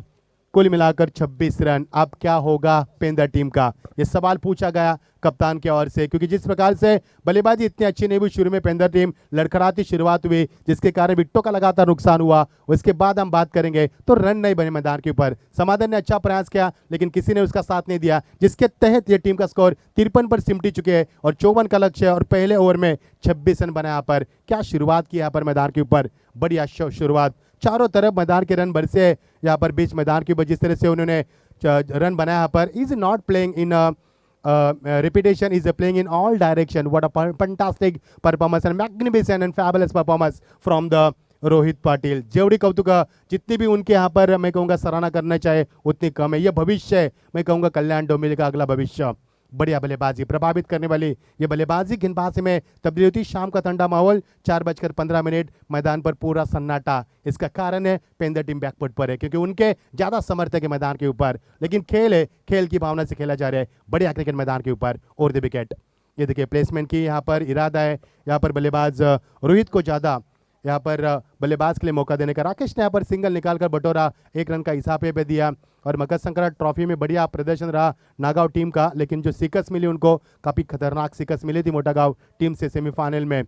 कुल मिलाकर 26 रन। अब क्या होगा पेंदर टीम का, ये सवाल पूछा गया कप्तान की ओर से, क्योंकि जिस प्रकार से बल्लेबाजी इतनी अच्छी नहीं हुई शुरू में, पेंदर टीम लड़खड़ाती शुरुआत हुई जिसके कारण विकेटों का लगातार नुकसान हुआ। उसके बाद हम बात करेंगे तो रन नहीं बने मैदान के ऊपर। समाधान ने अच्छा प्रयास किया लेकिन किसी ने उसका साथ नहीं दिया, जिसके तहत ये टीम का स्कोर 53 पर सिमटी चुके हैं और 54 का लक्ष्य है, और पहले ओवर में 26 रन बना यहाँ पर। क्या शुरुआत की यहाँ पर मैदान के ऊपर, बढ़िया शुरुआत, चारों तरफ मैदान के रन बरसे यहाँ पर बीच मैदान के ऊपर। जिस तरह से उन्होंने रन बनाया यहाँ पर, is not playing in repetition, is playing in all direction. What a fantastic performance and magnificent and fabulous performance from the Rohit Patil. जेवढी कौतुक जितनी भी उनके यहाँ पर मैं कहूँगा सराहना करना चाहे उतनी कम है। ये भविष्य है, मैं कहूँगा कल्याण डोंबिवली का अगला भविष्य। बढ़िया बल्लेबाजी, प्रभावित करने वाली ये बल्लेबाजी गेंदबाजी में तब्दीली होती। शाम का ठंडा माहौल, 4:15 मैदान पर पूरा सन्नाटा। इसका कारण है पेंदर टीम बैकफुट पर है क्योंकि उनके ज्यादा समर्थक है मैदान के ऊपर, लेकिन खेल है, खेल की भावना से खेला जा रहा है। बढ़िया क्रिकेट मैदान के ऊपर और द विकेट। ये देखिए प्लेसमेंट की यहाँ पर इरादा है, यहाँ पर बल्लेबाज रोहित को ज्यादा यहाँ पर बल्लेबाज के लिए मौका देने का। राकेश ने यहाँ पर सिंगल निकालकर बटोरा, 1 रन का इसाफे पे दिया। और मकर संक्रांत ट्रॉफी में बढ़िया प्रदर्शन रहा नागांव टीम का, लेकिन जो शिकस्त मिली उनको काफ़ी खतरनाक शिकस्त मिली थी मोटागांव टीम से सेमीफाइनल में।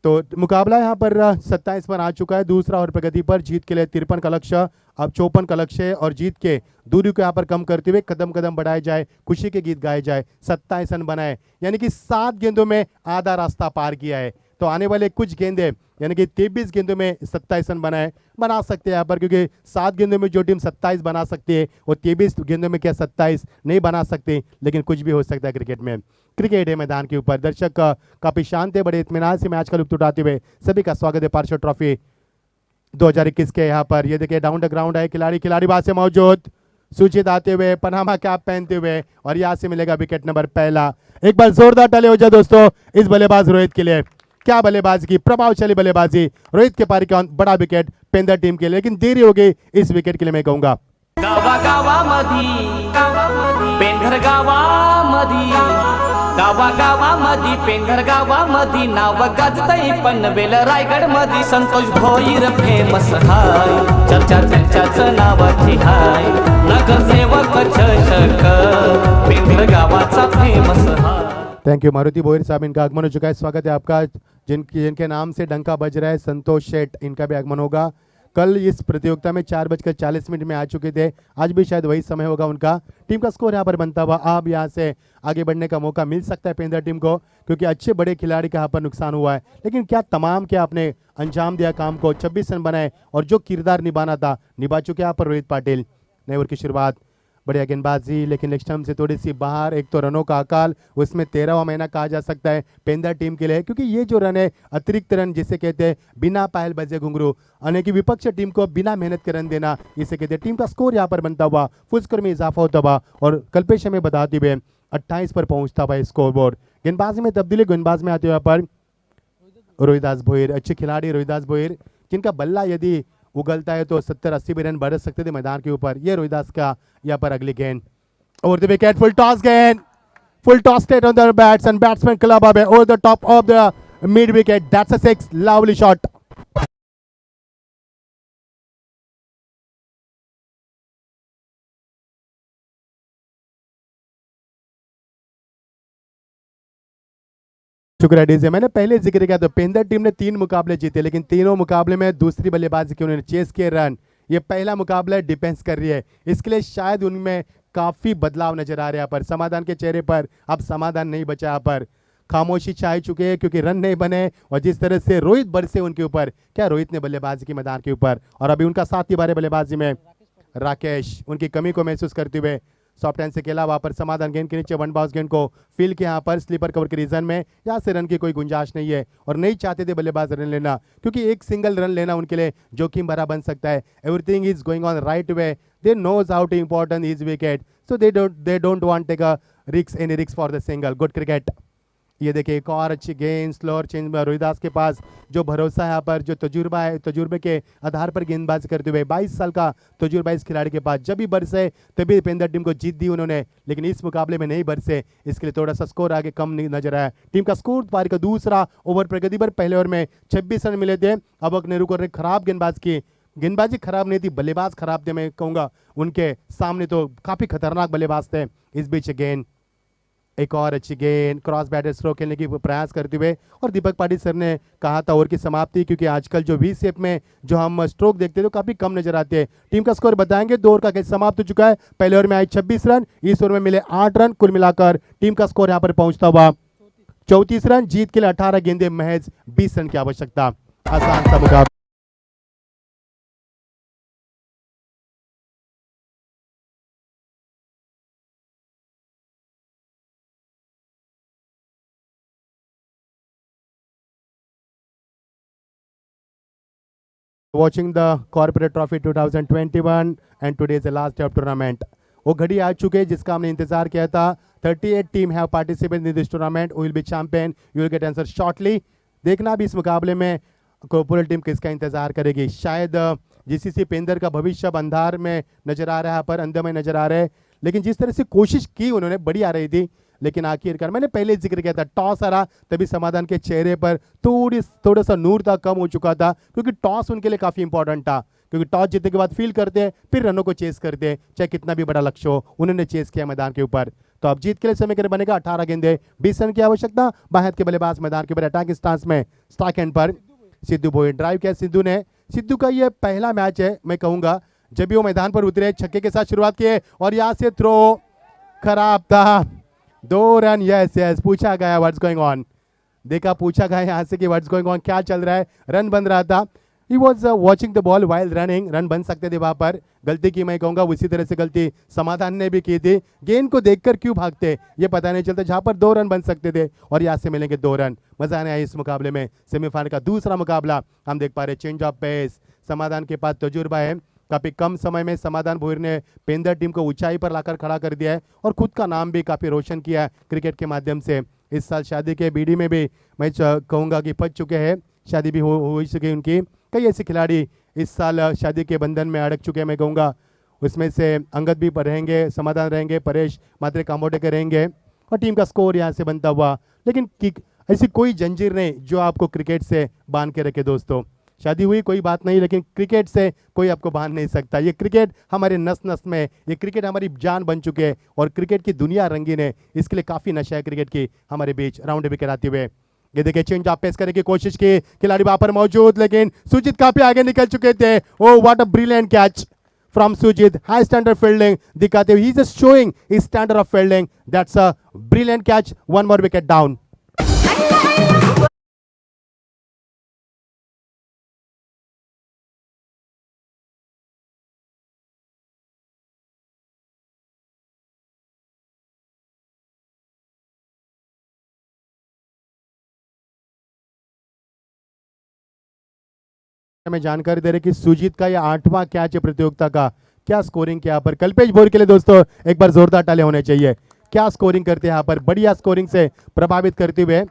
तो मुकाबला यहाँ पर 27 पर आ चुका है, दूसरा और प्रगति पर। जीत के लिए 53 का लक्ष्य, अब 54 का लक्ष्य है, और जीत के दूरी को यहाँ पर कम करते हुए कदम कदम बढ़ाए जाए, खुशी के गीत गाए जाए। 27 रन बनाए, यानी कि 7 गेंदों में आधा रास्ता पार किया है। तो आने वाले कुछ गेंदे यानी कि 23 गेंदों में 27 रन बना सकते हैं यहाँ पर, क्योंकि 7 गेंदों में जो टीम 27 बना सकती है वो 23 गेंदों में क्या 27 नहीं बना सकती, लेकिन कुछ भी हो सकता है क्रिकेट में। क्रिकेट है मैदान के ऊपर, दर्शक काफी शांत है, बड़े इत्मीनान से मैच का लुत्फ उठाते हुए सभी का स्वागत है पार्श्व ट्रॉफी 2021 के यहाँ पर। ये देखिए डाउन द ग्राउंड है खिलाड़ी बात से मौजूद, सूचित आते हुए पनामा कैप पहनते हुए, और यहाँ से मिलेगा विकेट नंबर पहला। एक बार जोरदार ताली हो जाए दोस्तों इस बल्लेबाज रोहित के लिए। क्या बल्लेबाजी की, प्रभावशाली बल्लेबाजी, रोहित के पारी का बड़ा विकेट पेंदर टीम के लिए, लेकिन देरी हो गई इस विकेट के लिए मैं कहूंगा। गावागावामधी पेंढर गावामधी पेंढर गावामधी नाव गाजतई पनवेल रायगड मधी संतोष भोईर फेमस हाय, चर्चा त्यांच्याच नावाची हाय, नगरसेवक चषक पेंढर गावाचा फेमस हाय। थैंक यू मारुति भोईर साहब, इनका आगमन हो चुका है, स्वागत है आपका। जिनके नाम से डंका बज रहा है संतोष शेठ, इनका भी आगमन होगा। कल इस प्रतियोगिता में 4:40 में आ चुके थे, आज भी शायद वही समय होगा उनका। टीम का स्कोर यहाँ पर बनता हुआ अब यहाँ से आगे बढ़ने का मौका मिल सकता है पेंदर टीम को, क्योंकि अच्छे बड़े खिलाड़ी का यहाँ पर नुकसान हुआ है, लेकिन क्या तमाम क्या आपने अंजाम दिया काम को, 26 रन बनाए और जो किरदार निभाना था निभा चुके यहाँ पर रोहित पाटिल। नए ओवर की शुरुआत, बढ़िया गेंदबाजी, लेकिन लेग स्टंप से थोड़ी सी बाहर। एक तो रनों का अकाल, उसमें 13वां महीना कहा जा सकता है पेंदर टीम के लिए, क्योंकि ये जो रन है अतिरिक्त रन जिसे कहते हैं बिना पायल बजे घुंघरू, यानी कि विपक्ष टीम को बिना मेहनत के रन देना, इसे कहते हैं। टीम का स्कोर यहाँ पर बनता हुआ, फुल स्कोर में इजाफा होता हुआ और कल्पेश में बताते हुए 28 पर पहुंचता हुआ स्कोर बोर्ड। गेंदबाजी में तब्दीली, गेंदबाज में आते हुए पर रोहिदास भोईर, अच्छे खिलाड़ी रोहिदास भोईर, जिनका बल्ला यदि उगलता है तो 70-80 भी रन बढ़ सकते थे मैदान के ऊपर। ये रोहिदास का यहाँ पर अगली गेंद, over the wicket, full toss गेंद, full toss straight on the bats and batsman club away over the top of the mid wicket, that's a 6, lovely shot. शुक्रिया डीजे। मैंने पहले जिक्र किया तो पेंदर टीम ने 3 मुकाबले जीते, लेकिन तीनों मुकाबले में दूसरी बल्लेबाजी की उन्होंने चेस किए रन। ये पहला मुकाबला डिफेंस कर रही है, इसके लिए शायद उनमें काफी बदलाव नजर आ रहे हैं पर। समाधान के चेहरे पर अब समाधान नहीं बचा यहाँ पर, खामोशी छाई चुके हैं क्योंकि रन नहीं बने। और जिस तरह से रोहित बरसे उनके ऊपर, क्या रोहित ने बल्लेबाजी की मैदान के ऊपर, और अभी उनका साथी बारे बल्लेबाजी में राकेश उनकी कमी को महसूस करते हुए सॉफ्ट हैंड से खेला, वहां पर समाधान गेंद के नीचे वन बाउंस गेंद को फील के यहाँ पर स्लीपर कवर के रीजन में, यहाँ से रन की कोई गुंजाइश नहीं है और नहीं चाहते थे बल्लेबाज रन लेना, क्योंकि एक सिंगल रन लेना उनके लिए जोखिम भरा बन सकता है। Everything is going on right way, they knows how too important is wicket, so they don't want take a risk, any risk for the single. Good cricket. ये देखिए एक और अच्छी गेंद, स्लोअर चेंज में रोहिदास के पास जो भरोसा है यहाँ पर, जो तजुर्बा है, तजुर्बे के आधार पर गेंदबाजी करते हुए 22 साल का तजुर्बा इस खिलाड़ी के पास, जब भी बरसे तभी पेंदर टीम को जीत दी उन्होंने, लेकिन इस मुकाबले में नहीं बरसे, इसके लिए थोड़ा सा स्कोर आगे कम नजर आया। टीम का स्कोर पारी का दूसरा ओवर प्रगति पर, पहले ओवर में 26 रन मिले थे। अब नेहरू को खराब गेंदबाज की, गेंदबाजी खराब नहीं थी, बल्लेबाज खराब थे मैं कहूँगा, उनके सामने तो काफी खतरनाक बल्लेबाज थे। इस बीच गेंद, एक और अच्छी गेंद, क्रॉस बैटर स्ट्रोक खेलने की प्रयास करते हुए, और दीपक पाटिल सर ने कहा था ओवर की समाप्ति, क्योंकि आजकल जो वी शेप में जो हम स्ट्रोक देखते हैं तो काफी कम नजर आते हैं। टीम का स्कोर बताएंगे, 2 ओवर का खेल समाप्त हो चुका है। पहले ओवर में आए 26 रन, इस ओवर में मिले 8 रन, कुल मिलाकर टीम का स्कोर यहाँ पर पहुंचता हुआ 34 रन। जीत के लिए 18 गेंदे, महज 20 रन की आवश्यकता, आसान सा मुकाबला। Watching the Corporate Trophy 2021 and today is the last day of tournament. वो घड़ी आ चुके हैं जिसका हमने इंतजार किया था। 38 team have participated in this tournament, will B champion, you will get answer shortly. देखना भी इस मुकाबले में कॉर्पोरेट टीम किसका इंतजार करेगी। शायद जीसीसी पेंदर का भविष्य अब अंधार में नजर आ रहा है, पर अंधे में नजर आ रहे हैं, लेकिन जिस तरह से कोशिश की उन्होंने बड़ी आ रही थी, लेकिन आखिरकार मैंने पहले जिक्र किया था टॉस आ रहा, तभी समाधान के चेहरे पर थोड़ा सा नूर था, कम हो चुका था, क्योंकि टॉस उनके लिए काफी इंपॉर्टेंट था, क्योंकि टॉस जीतने के बाद फील करते हैं, फिर रनों को चेस करते हैं, चाहे कितना भी बड़ा लक्ष्य हो। उन्होंने चेस किया मैदान के ऊपर, तो अब जीत के लिए समय बनेगा 18 गेंदे, 20 रन की आवश्यकता। बाएं हाथ के बल्लेबाज मैदान के ऊपर अटैकिंग स्टांस में, स्ट्राइक एंड पर सिद्धू भोईर ड्राइव किया सिद्धू ने। सिद्धू का यह पहला मैच है मैं कहूंगा, जब भी वो मैदान पर उतरे छक्के के साथ शुरुआत किए, और यहां से थ्रो खराब था, 2 रन। यस पूछा गया व्हाट्स गोइंग ऑन, देखा, पूछा गया यहाँ से कि व्हाट्स गोइंग ऑन, क्या चल रहा है, रन बन रहा था। He was watching the ball while running, run बन सकते थे वहां पर। गलती की मैं कहूंगा, उसी तरह से गलती समाधान ने भी की थी। गेंद को देखकर क्यों भागते ये पता नहीं चलता, जहां पर 2 रन बन सकते थे और यहाँ से मिलेंगे 2 रन। मजा आने आया इस मुकाबले में। सेमीफाइनल का दूसरा मुकाबला हम देख पा रहे, चेंज ऑफ पेस, समाधान के पास तजुर्बा है। काफी कम समय में समाधान भोईर ने पेंदर टीम को ऊंचाई पर लाकर खड़ा कर दिया है और खुद का नाम भी काफी रोशन किया है क्रिकेट के माध्यम से। इस साल शादी के बीडी में भी मैं कहूंगा कि फंस चुके हैं, शादी भी हो चुकी है उनकी। कई ऐसे खिलाड़ी इस साल शादी के बंधन में अड़क चुके हैं मैं कहूँगा। उसमें से अंगद भी रहेंगे, समाधान रहेंगे, परेश मात्रे कामोटे के रहेंगे और टीम का स्कोर यहाँ से बनता हुआ। लेकिन ऐसी कोई जंजीर नहीं जो आपको क्रिकेट से बांध के रखे दोस्तों। शादी हुई कोई बात नहीं, लेकिन क्रिकेट से कोई आपको बांध नहीं सकता। ये क्रिकेट हमारे नस नस में, ये क्रिकेट हमारी जान बन चुके हैं और क्रिकेट की दुनिया रंगीन है। इसके लिए काफ़ी नशा है क्रिकेट की हमारे बीच। राउंड विकेट आते हुए ये देखिए, चेंज ऑफ पेस करने की कोशिश की, खिलाड़ी वहां पर मौजूद, लेकिन सुजीत काफी आगे निकल चुके थे। Oh what a brilliant catch from Sujit, high standard fielding दिखाते हुए, he is just showing his standard of fielding. That's a brilliant catch, 1 more wicket down. हमें जानकारी दे रहे कि सुजीत का यह 8वां कैच है प्रतियोगिता का। क्या स्कोरिंग किया पर कल्पेश भोईर के लिए दोस्तों, एक बार जोरदार ताली होने चाहिए। क्या स्कोरिंग करते हैं यहाँ पर, बढ़िया स्कोरिंग से प्रभावित करते हुए।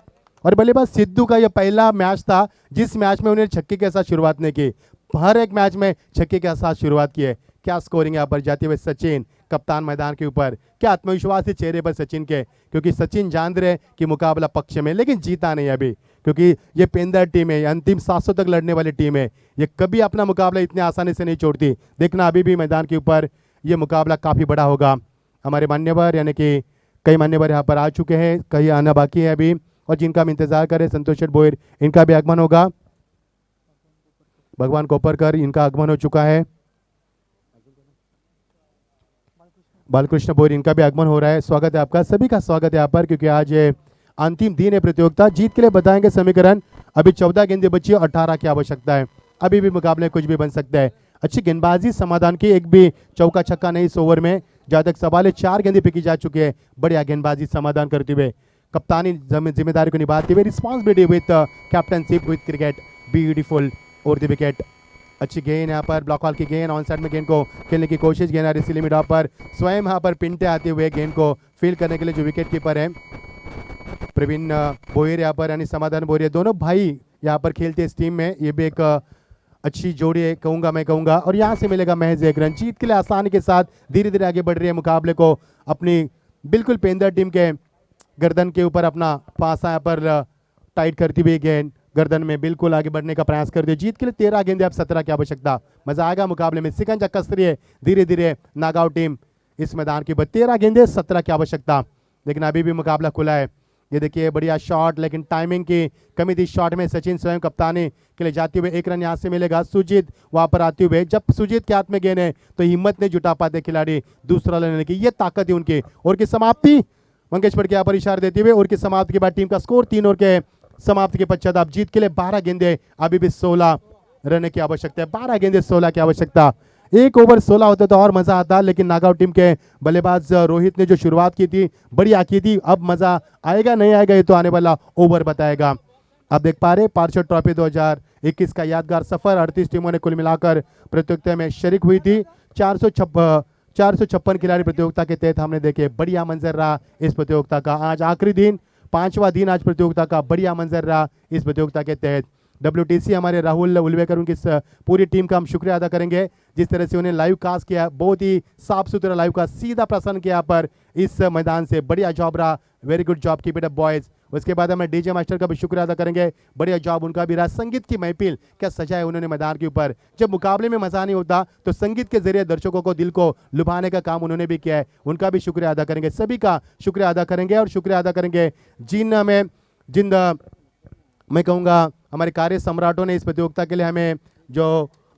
और बल्लेबाज सिद्धू का यह पहला मैच था जिस मैच में उन्हें छक्के के साथ शुरुआत नहीं की। हर एक मैच में छक्के के साथ शुरुआत की है। क्या स्कोरिंग यहाँ पर जाते हुए सचिन, कप्तान मैदान के ऊपर। क्या आत्मविश्वास है चेहरे पर सचिन के, क्योंकि सचिन जान रहे कि मुकाबला पक्ष में, लेकिन जीता नहीं अभी, क्योंकि ये पेंदर टीम है, अंतिम 700 तक लड़ने वाली टीम है। ये कभी अपना मुकाबला इतने आसानी से नहीं छोड़ती। देखना अभी भी मैदान के ऊपर ये मुकाबला काफ़ी बड़ा होगा। हमारे मान्यवर यानी कि कई मान्यवर यहाँ पर आ चुके हैं, कई आना बाकी है अभी, और जिनका हम इंतजार करें, संतोष शेठ भोईर, इनका भी आगमन होगा। भगवान कोपरकर, इनका आगमन हो चुका है। बालकृष्ण भोईर, इनका भी आगमन हो रहा है। स्वागत है आपका, सभी का स्वागत है यहाँ पर, क्योंकि आज अंतिम दिन है प्रतियोगिता। जीत के लिए बताएंगे समीकरण। अभी 14 गेंदें बची, 18 की आवश्यकता है। अभी भी मुकाबले कुछ भी बन सकता है। अच्छी गेंदबाजी समाधान की, एक भी चौका छक्का नहीं इस ओवर में। जहां तक सवाल है, 4 गेंदें फेंकी जा चुकी है। बढ़िया गेंदबाजी समाधान करते हुए, कप्तानी जिम्मेदारी को निभाते हुए, रिस्पॉन्सिबिलिटी विद कैप्टनशिप विद cricket, beautiful over the wicket. अच्छी गेंद यहाँ पर, ब्लॉक हॉल की गेंद, ऑन साइड में गेंद को खेलने की कोशिश, गेंद इसी लिमिट ऑफ पर स्वयं यहाँ पर पिंटे आते हुए गेंद को फील करने के लिए जो विकेट कीपर है प्रवीण भोईर यहाँ पर, यानी समाधान भोईर, दोनों भाई यहाँ पर खेलते इस टीम में। ये भी एक अच्छी जोड़ी है कहूँगा मैं कहूँगा। और यहाँ से मिलेगा महज 1 रन। जीत के लिए आसानी के साथ धीरे धीरे आगे बढ़ रही है मुकाबले को, अपनी बिल्कुल पेंदर टीम के गर्दन के ऊपर अपना पासा यहाँ पर टाइट करती हुई गेंद गर्दन में बिल्कुल आगे बढ़ने का प्रयास कर दिया। जीत के लिए 13 गेंदे, अब 17 की आवश्यकता। मजा आएगा मुकाबले में, सिकंजा कस रही है धीरे धीरे नागाव टीम इस मैदान की। 13 गेंदे, 17 की आवश्यकता, लेकिन अभी भी मुकाबला खुला है। ये देखिए, बढ़िया शॉट, लेकिन टाइमिंग की कमी थी शॉट में। सचिन स्वयं कप्तानी के लिए जाते हुए 1 रन यहाँ से मिलेगा। सुजीत वहां पर आते हुए, जब सुजीत के हाथ में गेंद है तो हिम्मत नहीं जुटा पाते खिलाड़ी दूसरा लेने की, ये ताकत है उनकी। और की समाप्ति मंगेशपुर के यहाँ पर इशारा देते हुए, और की समाप्ति के बाद टीम का स्कोर 3 ओवर के समाप्ति के पश्चात अब जीत के लिए 12 गेंदे, अभी भी 16 रन की आवश्यकता है। 12 गेंदे, 16 की आवश्यकता। 1 ओवर 16 होता तो और मजा आता, लेकिन नागांव टीम के बल्लेबाज रोहित ने जो शुरुआत की थी बढ़िया की थी। अब मजा आएगा नहीं आएगा ये तो आने वाला ओवर बताएगा। अब देख पा रहे, पार्षद ट्रॉफी 2021 का यादगार सफर। 38 टीमों ने कुल मिलाकर प्रतियोगिता में शरीक हुई थी। 456 खिलाड़ी प्रतियोगिता के तहत हमने देखे। बढ़िया मंजर रहा इस प्रतियोगिता का। आज आखिरी दिन, 5वां दिन आज प्रतियोगिता का। बढ़िया मंजर रहा इस प्रतियोगिता के तहत। WTC हमारे राहुल उलवेकर, उनकी पूरी टीम का हम शुक्रिया अदा करेंगे, जिस तरह से उन्हें लाइव कास्ट किया। बहुत ही साफ सुथरा लाइव कास्ट, सीधा प्रसारण किया पर इस मैदान से। बढ़िया जॉब रहा, very good job, keep it up boys. उसके बाद हमें डीजे मास्टर का भी शुक्रिया अदा करेंगे, बढ़िया जॉब उनका भी रहा। संगीत की महफिल क्या सजाए उन्होंने मैदान के ऊपर। जब मुकाबले में मजा नहीं होता तो संगीत के जरिए दर्शकों को, दिल को लुभाने का काम उन्होंने भी किया है, उनका भी शुक्रिया अदा करेंगे। सभी का शुक्रिया अदा करेंगे और शुक्रिया अदा करेंगे जिन मैं कहूँगा हमारे कार्य सम्राटों ने इस प्रतियोगिता के लिए हमें जो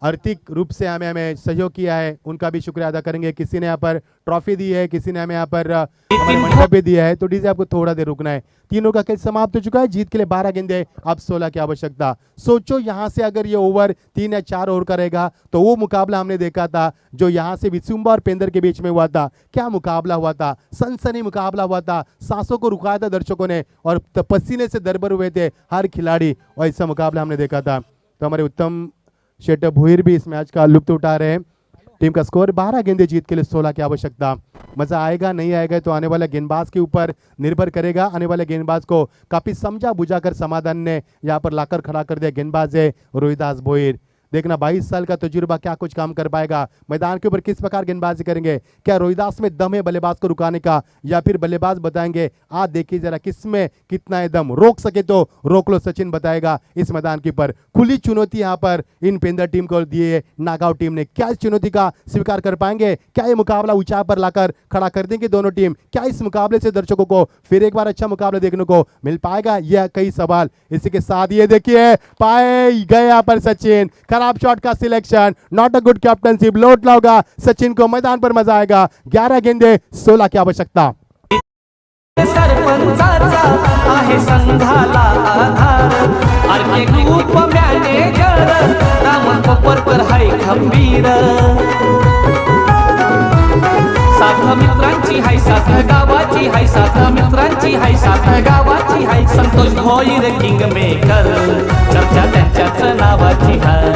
आर्थिक रूप से हमें सहयोग किया है, उनका भी शुक्रिया अदा करेंगे। किसी ने यहाँ पर ट्रॉफी दी है, किसी ने हमें यहाँ पर हमारे मंडप भी दिया है। तो डीजे आपको थोड़ा देर रुकना है। तीनों का खेल समाप्त हो चुका है। जीत के लिए 12 गेंदे, अब 16 की आवश्यकता। सोचो यहाँ से अगर ये ओवर 3 या 4 ओवर करेगा तो वो मुकाबला हमने देखा था जो यहाँ से विसुंबा और पेंदर के बीच में हुआ था। क्या मुकाबला हुआ था, सनसनी मुकाबला हुआ था, सांसों को रुकाया था दर्शकों ने और पसीने से दरबर हुए थे हर खिलाड़ी, और ऐसा मुकाबला हमने देखा था। तो हमारे उत्तम शेट भोईर भी इस मैच का लुत्फ उठा रहे हैं। टीम का स्कोर 12 गेंदे, जीत के लिए 16 की आवश्यकता। मजा आएगा नहीं आएगा तो आने वाले गेंदबाज के ऊपर निर्भर करेगा। आने वाले गेंदबाज को काफी समझा बुझाकर समाधान ने यहाँ पर लाकर खड़ा कर दिया। गेंदबाज है रोहिदास भोईर। देखना 22 साल का तजुर्बा क्या कुछ काम कर पाएगा, मैदान के ऊपर किस प्रकार गेंदबाजी करेंगे। क्या रोहिदास में दम है बल्लेबाज को रुकाने का, या फिर बल्लेबाज बताएंगे आज देखिए जरा किसमें कितना है दम, रोक सके तो रोक लो, सचिन बताएगा। इस मैदान के ऊपर खुली चुनौती यहाँ पर इन पेंदर टीम को दी है नागांव टीम ने। क्या इस चुनौती का स्वीकार कर पाएंगे, क्या ये मुकाबला ऊंचाई पर लाकर खड़ा कर देंगे दोनों टीम, क्या इस मुकाबले से दर्शकों को फिर एक बार अच्छा मुकाबला देखने को मिल पाएगा, यह कई सवाल। इसी के साथ ये देखिए पाए गए यहाँ पर सचिन, खराब शॉट का selection, not a good captainship, लोट होगा सचिन को, मैदान पर मजा आएगा। 11 गेंदे 16 की आवश्यकता। सरपंचाचा आहे संघाला आधार, आर्थिक रूप मॅनेजर रामन कोपरकर हाय खंबीर, साथ मित्रांची हाय साथ गावाची हाय, साथ मित्रांची हाय साथ गावाची हाय, संतोष भोईर किंग मेकर चर्चा त्यांच्याच नावाची हाय,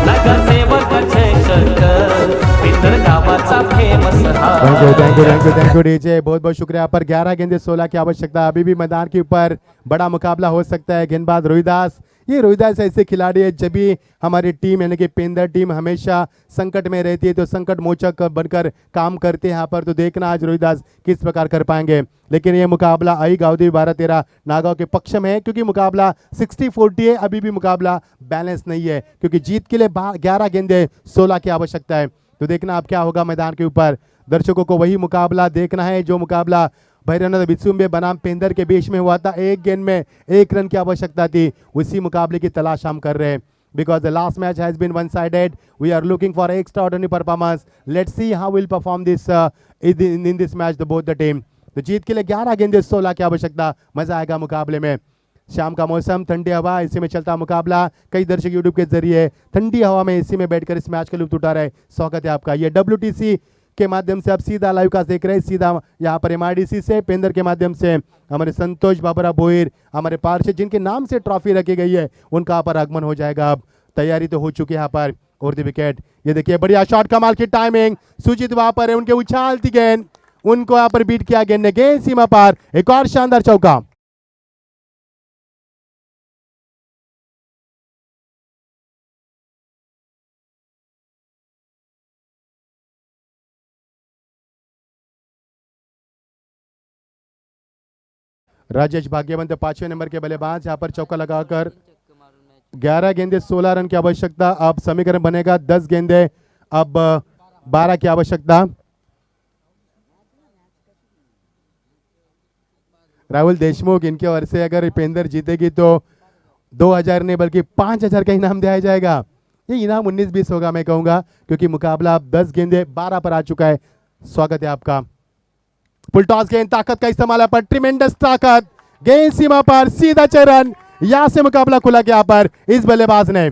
नगरसेवक जयशंकर पेंदर गावाचा फेमस हाय। थैंक यू डीजे, बहुत बहुत शुक्रिया। पर 11 गेंदे 16 की आवश्यकता। अभी भी मैदान के ऊपर बड़ा मुकाबला हो सकता है। गेंदबाज रोहिदास, ये रोहिदास ऐसे खिलाड़ी है जब भी हमारी टीम यानी कि पेंदर टीम हमेशा संकट में रहती है तो संकट मोचक बनकर काम करते हैं यहाँ पर। तो देखना आज रोहिदास किस प्रकार कर पाएंगे। लेकिन ये मुकाबला आई गावदेवी 12-13 नागांव के पक्ष में है, क्योंकि मुकाबला 60-40 है। अभी भी मुकाबला बैलेंस नहीं है, क्योंकि जीत के लिए 11 गेंदे 16 की आवश्यकता है। तो देखना अब क्या होगा मैदान के ऊपर। दर्शकों को वही मुकाबला देखना है जो मुकाबला भैरवनाथ विसुंबे बनाम पेंदर के बीच में हुआ था। एक गेंद में 1 रन की आवश्यकता थी, उसी मुकाबले की तलाश हम कर रहे हैं। Because the last match has been one-sided, we are looking for extraordinary performance. Let's see how we'll perform this in this match, both the team. तो जीत के लिए 11 गेंदे 16 की आवश्यकता। मजा आएगा मुकाबले में। शाम का मौसम, ठंडी हवा, इसी में चलता मुकाबला। कई दर्शक यूट्यूब के जरिए ठंडी हवा में इसी में बैठकर इस मैच का लुत्फ उठा रहे हैं। स्वागत है आपका। ये WTC के माध्यम से आप सीधा लाइव कास्ट देख रहे हैं, सीधा यहाँ पर MIDC से पेंदर के माध्यम से हमारे संतोष बाबरा भोईर, हमारे पार्षद जिनके नाम से ट्रॉफी रखी गई है, उनका यहाँ पर आगमन हो जाएगा। अब तैयारी तो हो चुकी है यहाँ पर। और द विकेट, ये देखिए बढ़िया शॉट, कमाल की टाइमिंग। सुजीत वहां पर है, उनके उछालती गेंद, उनको यहाँ पर बीट किया गेंद ने, गेंद सीमा पार। एक और शानदार चौका। राजेश भाग्यवंत 5वें नंबर के बल्लेबाज, यहाँ पर चौका लगाकर 11 गेंदे 16 रन की आवश्यकता। अब समीकरण बनेगा 10 गेंदे अब 12 की आवश्यकता। राहुल देशमुख, इनके ओर से अगर पेंदर जीतेगी तो 2000 नहीं बल्कि 5000 का इनाम दिया जाएगा। ये इनाम 19-20 होगा मैं कहूंगा, क्योंकि मुकाबला अब 10 गेंदे 12 पर आ चुका है। स्वागत है आपका। फुल टॉस गेंद, ताकत का इस्तेमाल पर, ट्रिमेंडस ताकत, गेंद सीमा पर, सीधा चरण, यहां से मुकाबला खुला गया पर इस बल्लेबाज ने।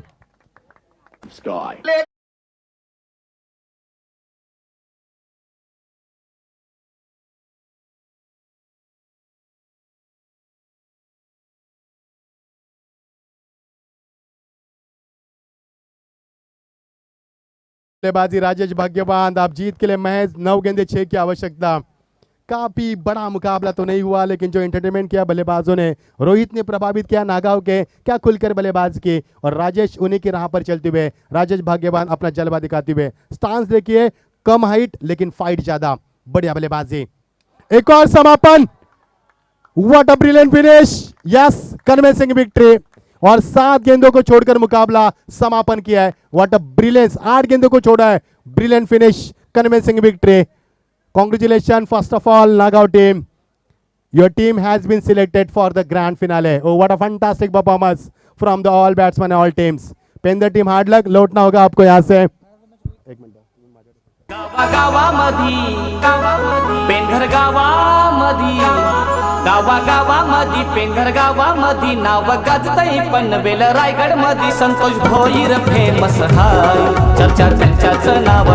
बल्लेबाजी राजेश भाग्यवान। आप जीत के लिए महज 9 गेंदे 6 की आवश्यकता। काफी बड़ा मुकाबला तो नहीं हुआ, लेकिन जो एंटरटेनमेंट किया बल्लेबाजों ने, रोहित ने प्रभावित किया नागांव के, क्या खुलकर बल्लेबाज की, और राजेश उन्हीं की राह पर चलते हुए, राजेश भाग्यवान अपना जलवा दिखाते हुए। स्टांस देखिए, कम हाइट लेकिन फाइट ज्यादा, बढ़िया बल्लेबाजी। एक और समापन, what a brilliant finish, yes, convey Singh victory. और 7 गेंदों को छोड़कर मुकाबला समापन किया है। व्हाट अ ब्रिलियंस, 8 गेंदों को छोड़ा है, brilliant finish, convey Singh victory. Congratulations, first of all, Nagaon team. Your team has been selected for the grand finale. Oh, what a fantastic performance from the all batsmen, all teams. Pendhar team hard luck, लौटना होगा आपको यहाँ से। एक मिनट गावागावामधी पेंढर गावामधी गावागावामधी पेंढर गावामधी नाव गाजतय पनवेल रायगड मधी संतोष भोईर फेमस हाय चर्चा त्यांच्याच नाव